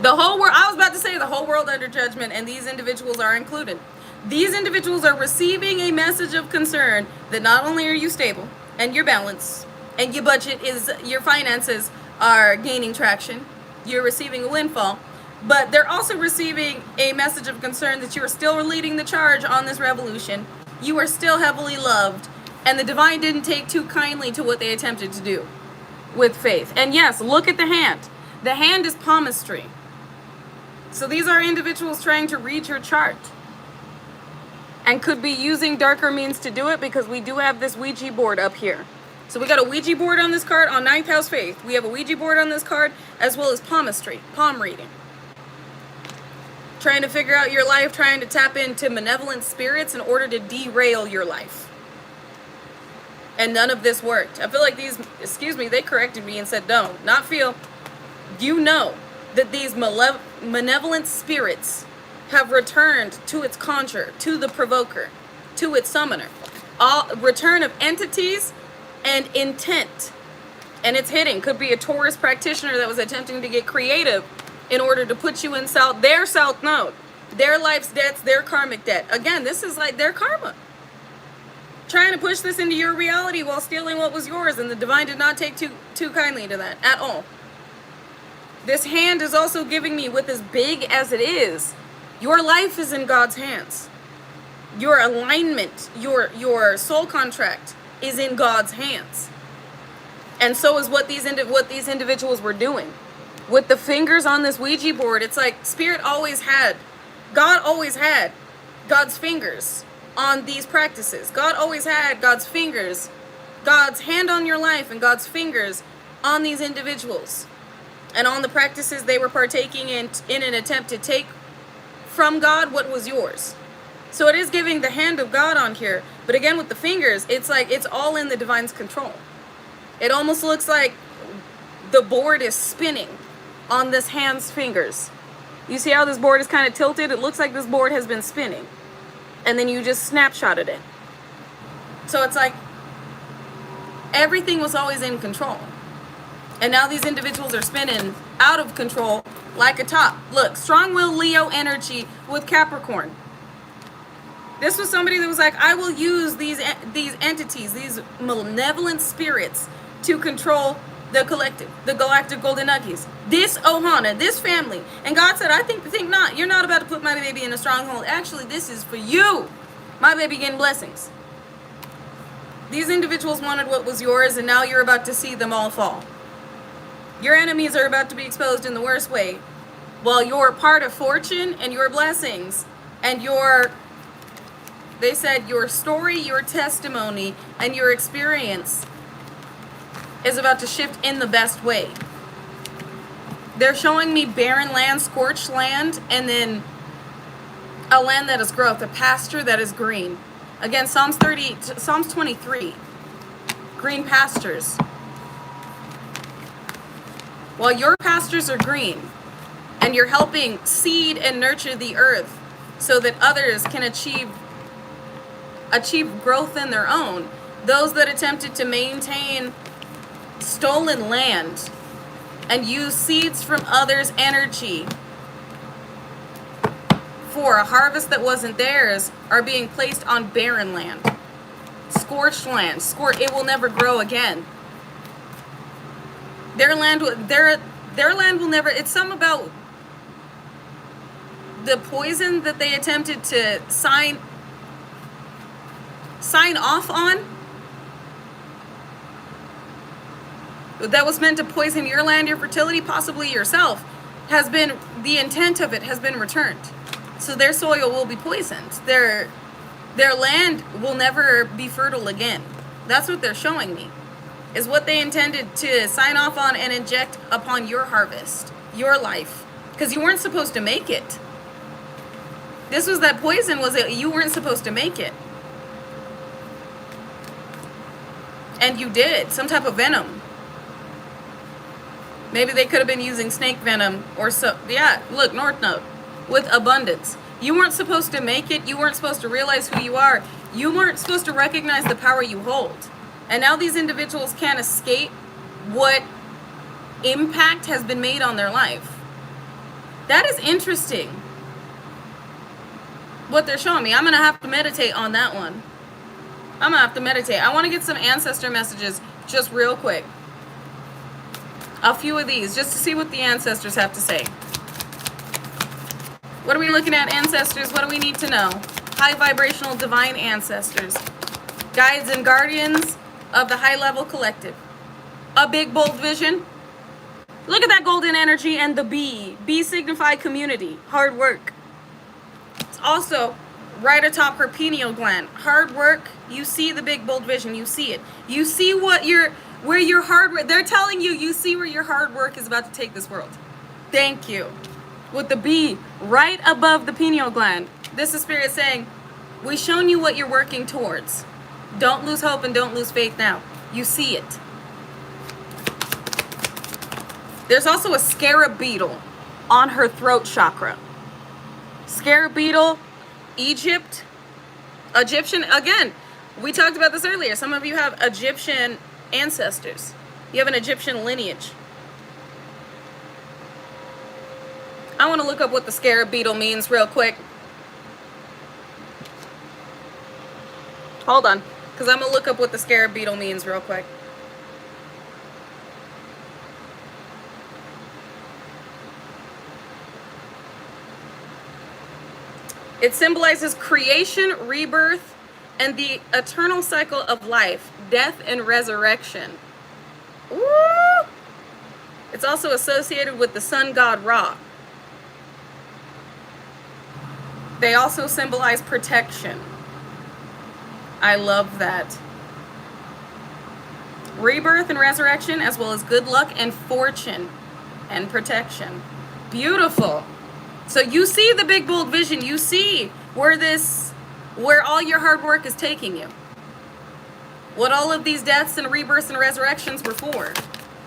The whole world, I was about to say the whole world under judgment, and these individuals are included. These individuals are receiving a message of concern that not only are you stable and your balance and your budget is, your finances are gaining traction, you're receiving a windfall, but they're also receiving a message of concern that you're still leading the charge on this revolution. You are still heavily loved, and the divine didn't take too kindly to what they attempted to do with faith. And yes, look at the hand. The hand is palmistry. So these are individuals trying to read your chart and could be using darker means to do it, because we do have this Ouija board up here. So we got a Ouija board on this card on 9th house faith. We have a Ouija board on this card as well as palmistry, palm reading. Trying to figure out your life, trying to tap into malevolent spirits in order to derail your life. And none of this worked. I feel like these, they corrected me and said, no, not feel. You know that these malevolent spirits have returned to its conjurer, to the provoker, to its summoner. All return of entities and intent. And it's hitting. Could be a Taurus practitioner that was attempting to get creative in order to put you in their south node. Their life's debts, their karmic debt. Again, this is like their karma. Trying to push this into your reality while stealing what was yours, and the divine did not take too kindly to that at all. This hand is also giving me, with as big as it is, your life is in God's hands. Your alignment, your soul contract is in God's hands. And so is what these individuals were doing. With the fingers on this Ouija board, it's like God always had God's fingers on these practices. God always had God's fingers, God's hand on your life and God's fingers on these individuals and on the practices they were partaking in an attempt to take from God what was yours. So it is giving the hand of God on here, but again with the fingers, it's like it's all in the divine's control. It almost looks like the board is spinning on this hand's fingers. You see how this board is kind of tilted? It looks like this board has been spinning. And then you just snapshotted it. So it's like everything was always in control. And now these individuals are spinning out of control like a top. Look, strong-willed Leo energy with Capricorn. This was somebody that was like, I will use these entities, these malevolent spirits to control the collective, the galactic golden nuggies, this Ohana, this family. And God said, I think not. You're not about to put my baby in a stronghold. Actually, this is for you. My baby getting blessings. These individuals wanted what was yours, and now you're about to see them all fall. Your enemies are about to be exposed in the worst way, while your part of fortune and your blessings and they said your story, your testimony, and your experience is about to shift in the best way. They're showing me barren land, scorched land, and then a land that is growth, a pasture that is green. Again, Psalms 23, green pastures. While your pastures are green, and you're helping seed and nurture the earth so that others can achieve growth in their own, those that attempted to maintain stolen land and use seeds from others' energy for a harvest that wasn't theirs are being placed on barren land. Scorched land. It will never grow again. Their land will never, it's something about the poison that they attempted to sign off on that was meant to poison your land, your fertility, possibly yourself, has been, the intent of it has been returned. So their soil will be poisoned. Their land will never be fertile again. That's what they're showing me, is what they intended to sign off on and inject upon your harvest, your life, because you weren't supposed to make it. This was that poison, was it? You weren't supposed to make it. And you did. Some type of venom. Maybe they could have been using snake venom or so. Yeah, look, North Node. With abundance. You weren't supposed to make it. You weren't supposed to realize who you are. You weren't supposed to recognize the power you hold. And now these individuals can't escape what impact has been made on their life. That is interesting. What they're showing me. I'm going to have to meditate on that one. I'm going to have to meditate. I want to get some ancestor messages just real quick. A few of these, just to see what the ancestors have to say. What are we looking at, ancestors? What do we need to know? High vibrational divine ancestors. Guides and guardians of the high level collective. A big bold vision. Look at that golden energy and the bee. Bee signify community, hard work. It's also right atop her pineal gland. Hard work, you see the big bold vision, you see it. You see where your hard work, they're telling you, you see where your hard work is about to take this world. Thank you. With the bee right above the pineal gland. This is Spirit saying, we've shown you what you're working towards. Don't lose hope and don't lose faith now. You see it. There's also a scarab beetle on her throat chakra. Scarab beetle, Egyptian, again, we talked about this earlier. Some of you have Egyptian ancestors. You have an Egyptian lineage. I want to look up what the scarab beetle means real quick. Hold on, because I'm going to look up what the scarab beetle means real quick. It symbolizes creation, rebirth, and the eternal cycle of life, death and resurrection. Woo! It's also associated with the sun god Ra. They also symbolize protection. I love that. Rebirth and resurrection, as well as good luck and fortune and protection. Beautiful. So you see the big bold vision. You see where all your hard work is taking you. What all of these deaths and rebirths and resurrections were for.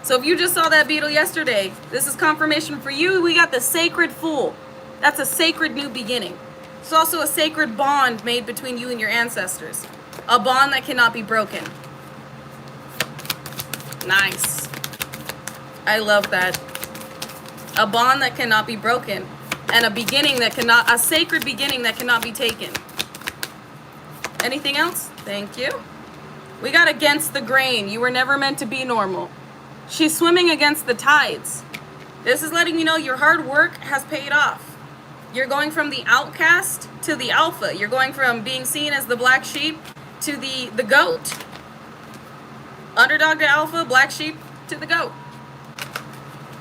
So if you just saw that beetle yesterday, this is confirmation for you. We got the sacred fool. That's a sacred new beginning. It's also a sacred bond made between you and your ancestors. A bond that cannot be broken. Nice. I love that. A bond that cannot be broken. And a sacred beginning that cannot be taken. Anything else? Thank you. We got against the grain. You were never meant to be normal. She's swimming against the tides. This is letting you know your hard work has paid off. You're going from the outcast to the alpha. You're going from being seen as the black sheep to the goat. Underdog to alpha, black sheep to the goat.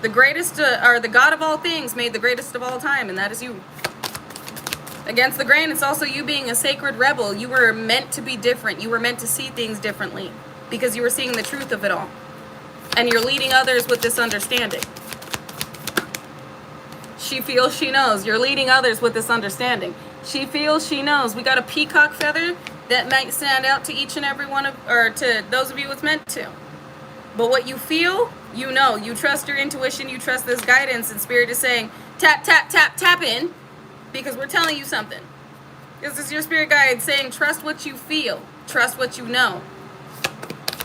The greatest, or the God of all things made the greatest of all time, and that is you. Against the grain, it's also you being a sacred rebel. You were meant to be different. You were meant to see things differently because you were seeing the truth of it all. And you're leading others with this understanding. She feels, she knows. You're leading others with this understanding. She feels, she knows. We got a peacock feather that might stand out to each and every one of, or to those of you it's meant to. But what you feel, you know. You trust your intuition. You trust this guidance. And Spirit is saying, tap, tap, tap, tap in. Because we're telling you something. This is your spirit guide saying, trust what you feel. Trust what you know.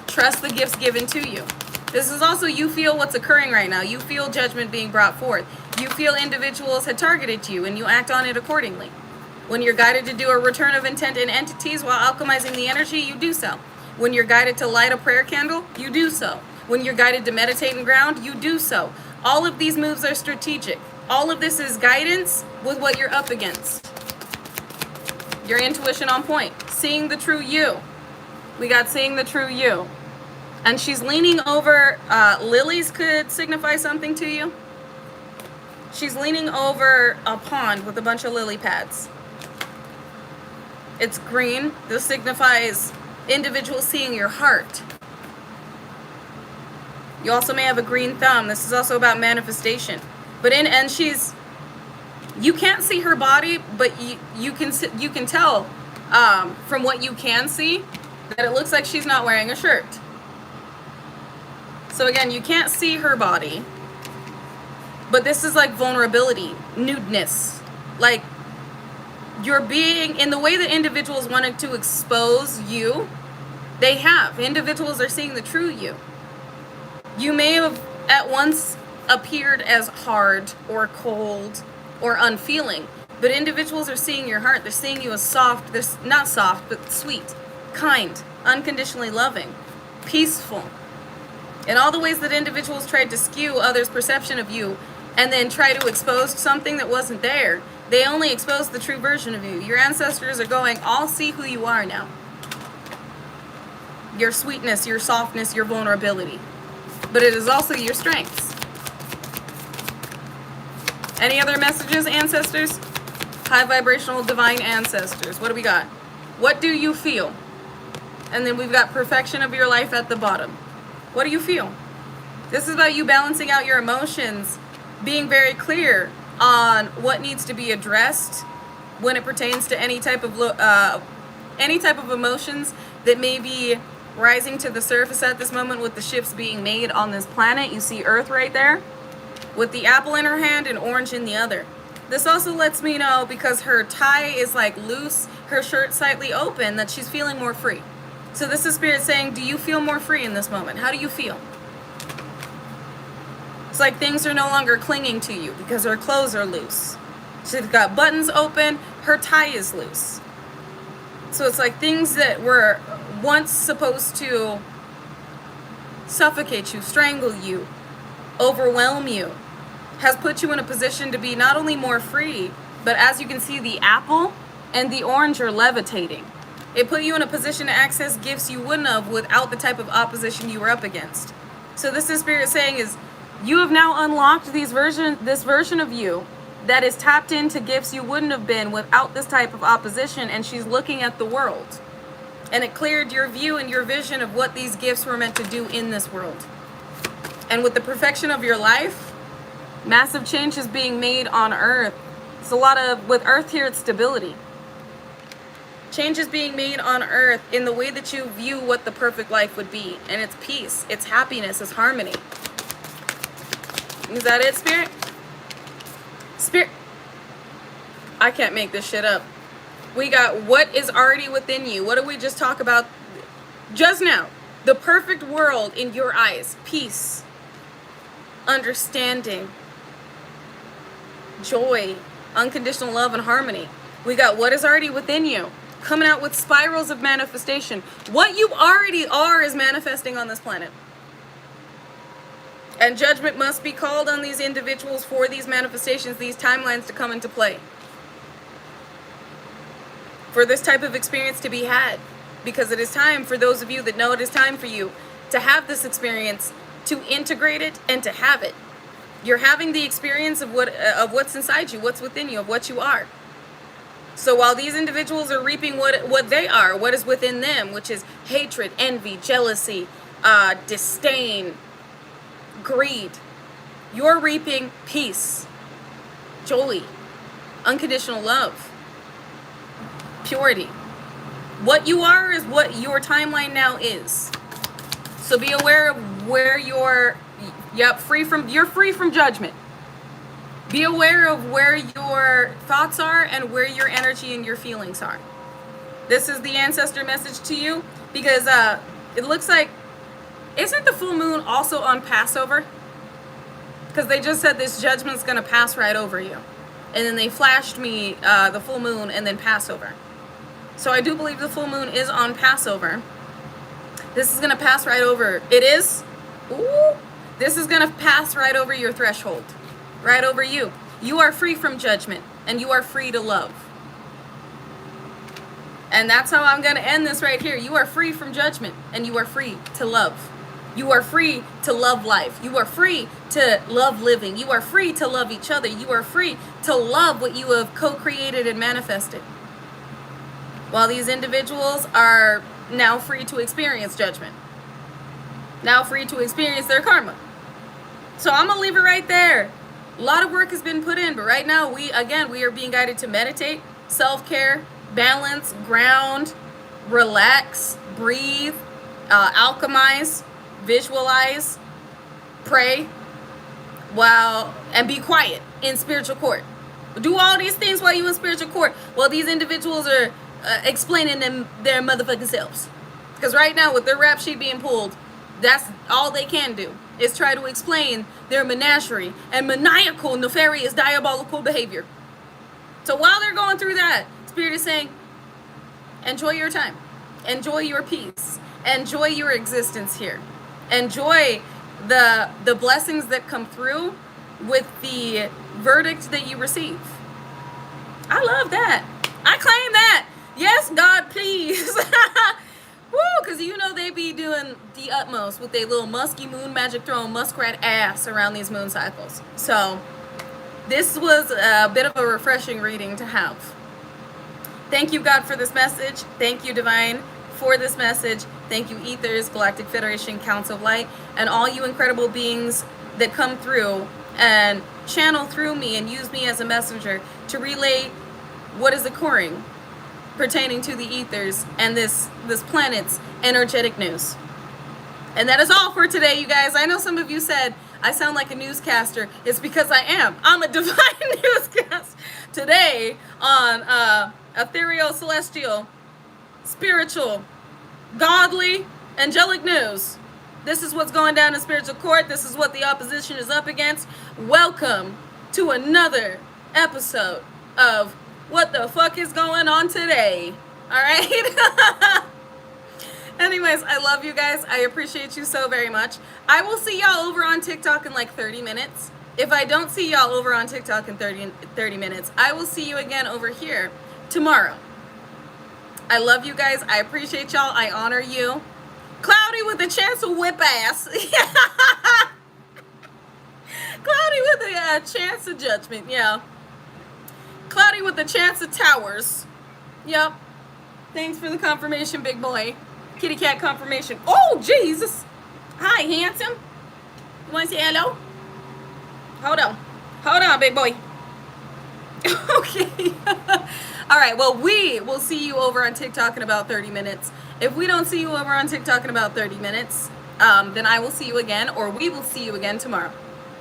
Trust the gifts given to you. This is also, you feel what's occurring right now. You feel judgment being brought forth. You feel individuals had targeted you and you act on it accordingly. When you're guided to do a return of intent in entities while alchemizing the energy, you do so. When you're guided to light a prayer candle, you do so. When you're guided to meditate and ground, you do so. All of these moves are strategic. All of this is guidance with what you're up against. Your intuition on point. Seeing the true you. We got seeing the true you. And she's leaning over, lilies could signify something to you. She's leaning over a pond with a bunch of lily pads. It's green. This signifies individuals seeing your heart. You also may have a green thumb. This is also about manifestation. But you can't see her body, but you can tell from what you can see that it looks like she's not wearing a shirt. So again, you can't see her body, but this is like vulnerability, nudeness. Like you're being, in the way that individuals wanted to expose you, they have. Individuals are seeing the true you. You may have at once appeared as hard or cold or unfeeling, but individuals are seeing your heart. They're seeing you as soft. They're not soft, but sweet, kind, unconditionally loving, peaceful. In all the ways that individuals tried to skew others' perception of you and then try to expose something that wasn't there, they only exposed the true version of you. Your ancestors are going, I'll see who you are now. Your sweetness, your softness, your vulnerability. But it is also your strengths. Any other messages, ancestors? High vibrational divine ancestors. What do we got? What do you feel? And then we've got perfection of your life at the bottom. What do you feel? This is about you balancing out your emotions, being very clear on what needs to be addressed when it pertains to any type of emotions that may be rising to the surface at this moment with the shifts being made on this planet. You see Earth right there with the apple in her hand and orange in the other. This also lets me know, because her tie is like loose, her shirt slightly open, that she's feeling more free. So this is Spirit saying, do you feel more free in this moment? How do you feel? It's like things are no longer clinging to you because her clothes are loose. She's got buttons open, her tie is loose. So it's like things that were once supposed to suffocate you, strangle you, overwhelm you, has put you in a position to be not only more free, but as you can see, the apple and the orange are levitating. It put you in a position to access gifts you wouldn't have without the type of opposition you were up against. So this is Spirit saying is, you have now unlocked this version of you that is tapped into gifts you wouldn't have been without this type of opposition, and she's looking at the world. And it cleared your view and your vision of what these gifts were meant to do in this world. And with the perfection of your life, massive change is being made on Earth. It's a lot of, with Earth here, it's stability. Change is being made on Earth in the way that you view what the perfect life would be. And it's peace, it's happiness, it's harmony. Is that it, Spirit? Spirit. I can't make this shit up. We got what is already within you. What did we just talk about just now? The perfect world in your eyes. Peace. Understanding. Joy. Unconditional love and harmony. We got what is already within you. Coming out with spirals of manifestation. What you already are is manifesting on this planet. And judgment must be called on these individuals for these manifestations, these timelines to come into play. For this type of experience to be had. Because it is time for those of you that know it is time for you to have this experience, to integrate it, and to have it. You're having the experience of what's inside you, what's within you, of what you are. So while these individuals are reaping what they are, what is within them, which is hatred, envy, jealousy, disdain, greed, you're reaping peace, joy, unconditional love, purity. What you are is what your timeline now is. So be aware of where you're free from judgment. Be aware of where your thoughts are and where your energy and your feelings are. This is the ancestor message to you, because it looks like, isn't the full moon also on Passover? Because they just said this judgment's going to pass right over you. And then they flashed me the full moon and then Passover. So I do believe the full moon is on Passover. This is going to pass right over. It is. Ooh. This is going to pass right over your threshold. Right over you. You are free from judgment. And you are free to love. And that's how I'm going to end this right here. You are free from judgment. And you are free to love. You are free to love life. You are free to love living. You are free to love each other. You are free to love what you have co-created and manifested. While these individuals are now free to experience judgment. Now free to experience their karma. So I'm going to leave it right there. A lot of work has been put in, but right now we are being guided to meditate, self-care, balance, ground, relax, breathe, alchemize, visualize, pray, and be quiet in spiritual court. Do all these things while you in spiritual court, while these individuals are explaining their motherfucking selves. Because right now, with their rap sheet being pulled, that's all they can do, is try to explain their menagerie and maniacal, nefarious, diabolical behavior. So while they're going through that, Spirit is saying, enjoy your time. Enjoy your peace. Enjoy your existence here. Enjoy the blessings that come through with the verdict that you receive. I love that. I claim that. Yes, God, please. Woo, because you know they be doing the utmost with their little musky moon magic throwing muskrat ass around these moon cycles. So this was a bit of a refreshing reading to have. Thank you, God, for this message. Thank you, Divine, for this message. Thank you, Ethers, Galactic Federation, Council of Light, and all you incredible beings that come through and channel through me and use me as a messenger to relay what is occurring pertaining to the ethers and this planet's energetic news. And that is all for today, you guys. I know some of you said I sound like a newscaster. It's because I am. I'm a divine newscaster today on ethereal, celestial, spiritual, godly, angelic news. This is what's going down in spiritual court. This is what the opposition is up against. Welcome to another episode of What the Fuck is Going On Today. All right? Anyways, I love you guys. I appreciate you so very much. I will see y'all over on TikTok in like 30 minutes. If I don't see y'all over on TikTok in 30 minutes, I will see you again over here tomorrow. I love you guys. I appreciate y'all. I honor you. Cloudy with a chance of whip ass. Cloudy with a chance of judgment. Yeah. Cloudy with a chance of towers. Yep. Thanks for the confirmation, big boy. Kitty cat confirmation. Oh, Jesus. Hi, handsome. You want to say hello? Hold on. Hold on, big boy. Okay. All right. Well, we will see you over on TikTok in about 30 minutes. If we don't see you over on TikTok in about 30 minutes, then I will see you again, or we will see you again tomorrow.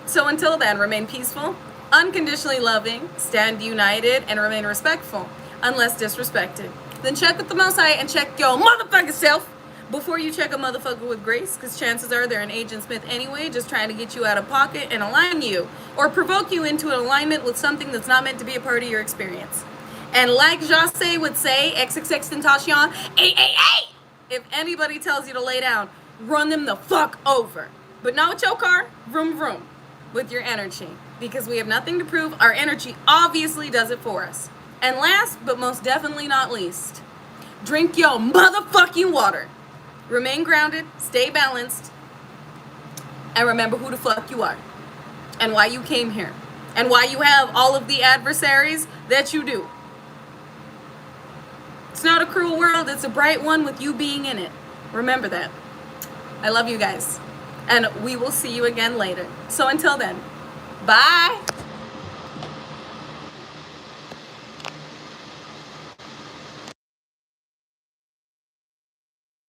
So until then, remain peaceful, unconditionally loving, stand united, and remain respectful, unless disrespected. Then check with the Most High and check your motherfucking self before you check a motherfucker with grace, because chances are they're an Agent Smith anyway, just trying to get you out of pocket and align you, or provoke you into an alignment with something that's not meant to be a part of your experience. And like Jase would say, XXX Tentacion, ay! If anybody tells you to lay down, run them the fuck over. But not with your car, vroom vroom, with your energy. Because we have nothing to prove, our energy obviously does it for us. And last, but most definitely not least, drink your motherfucking water. Remain grounded, stay balanced, and remember who the fuck you are. And why you came here. And why you have all of the adversaries that you do. It's not a cruel world, it's a bright one with you being in it. Remember that. I love you guys. And we will see you again later. So until then, bye.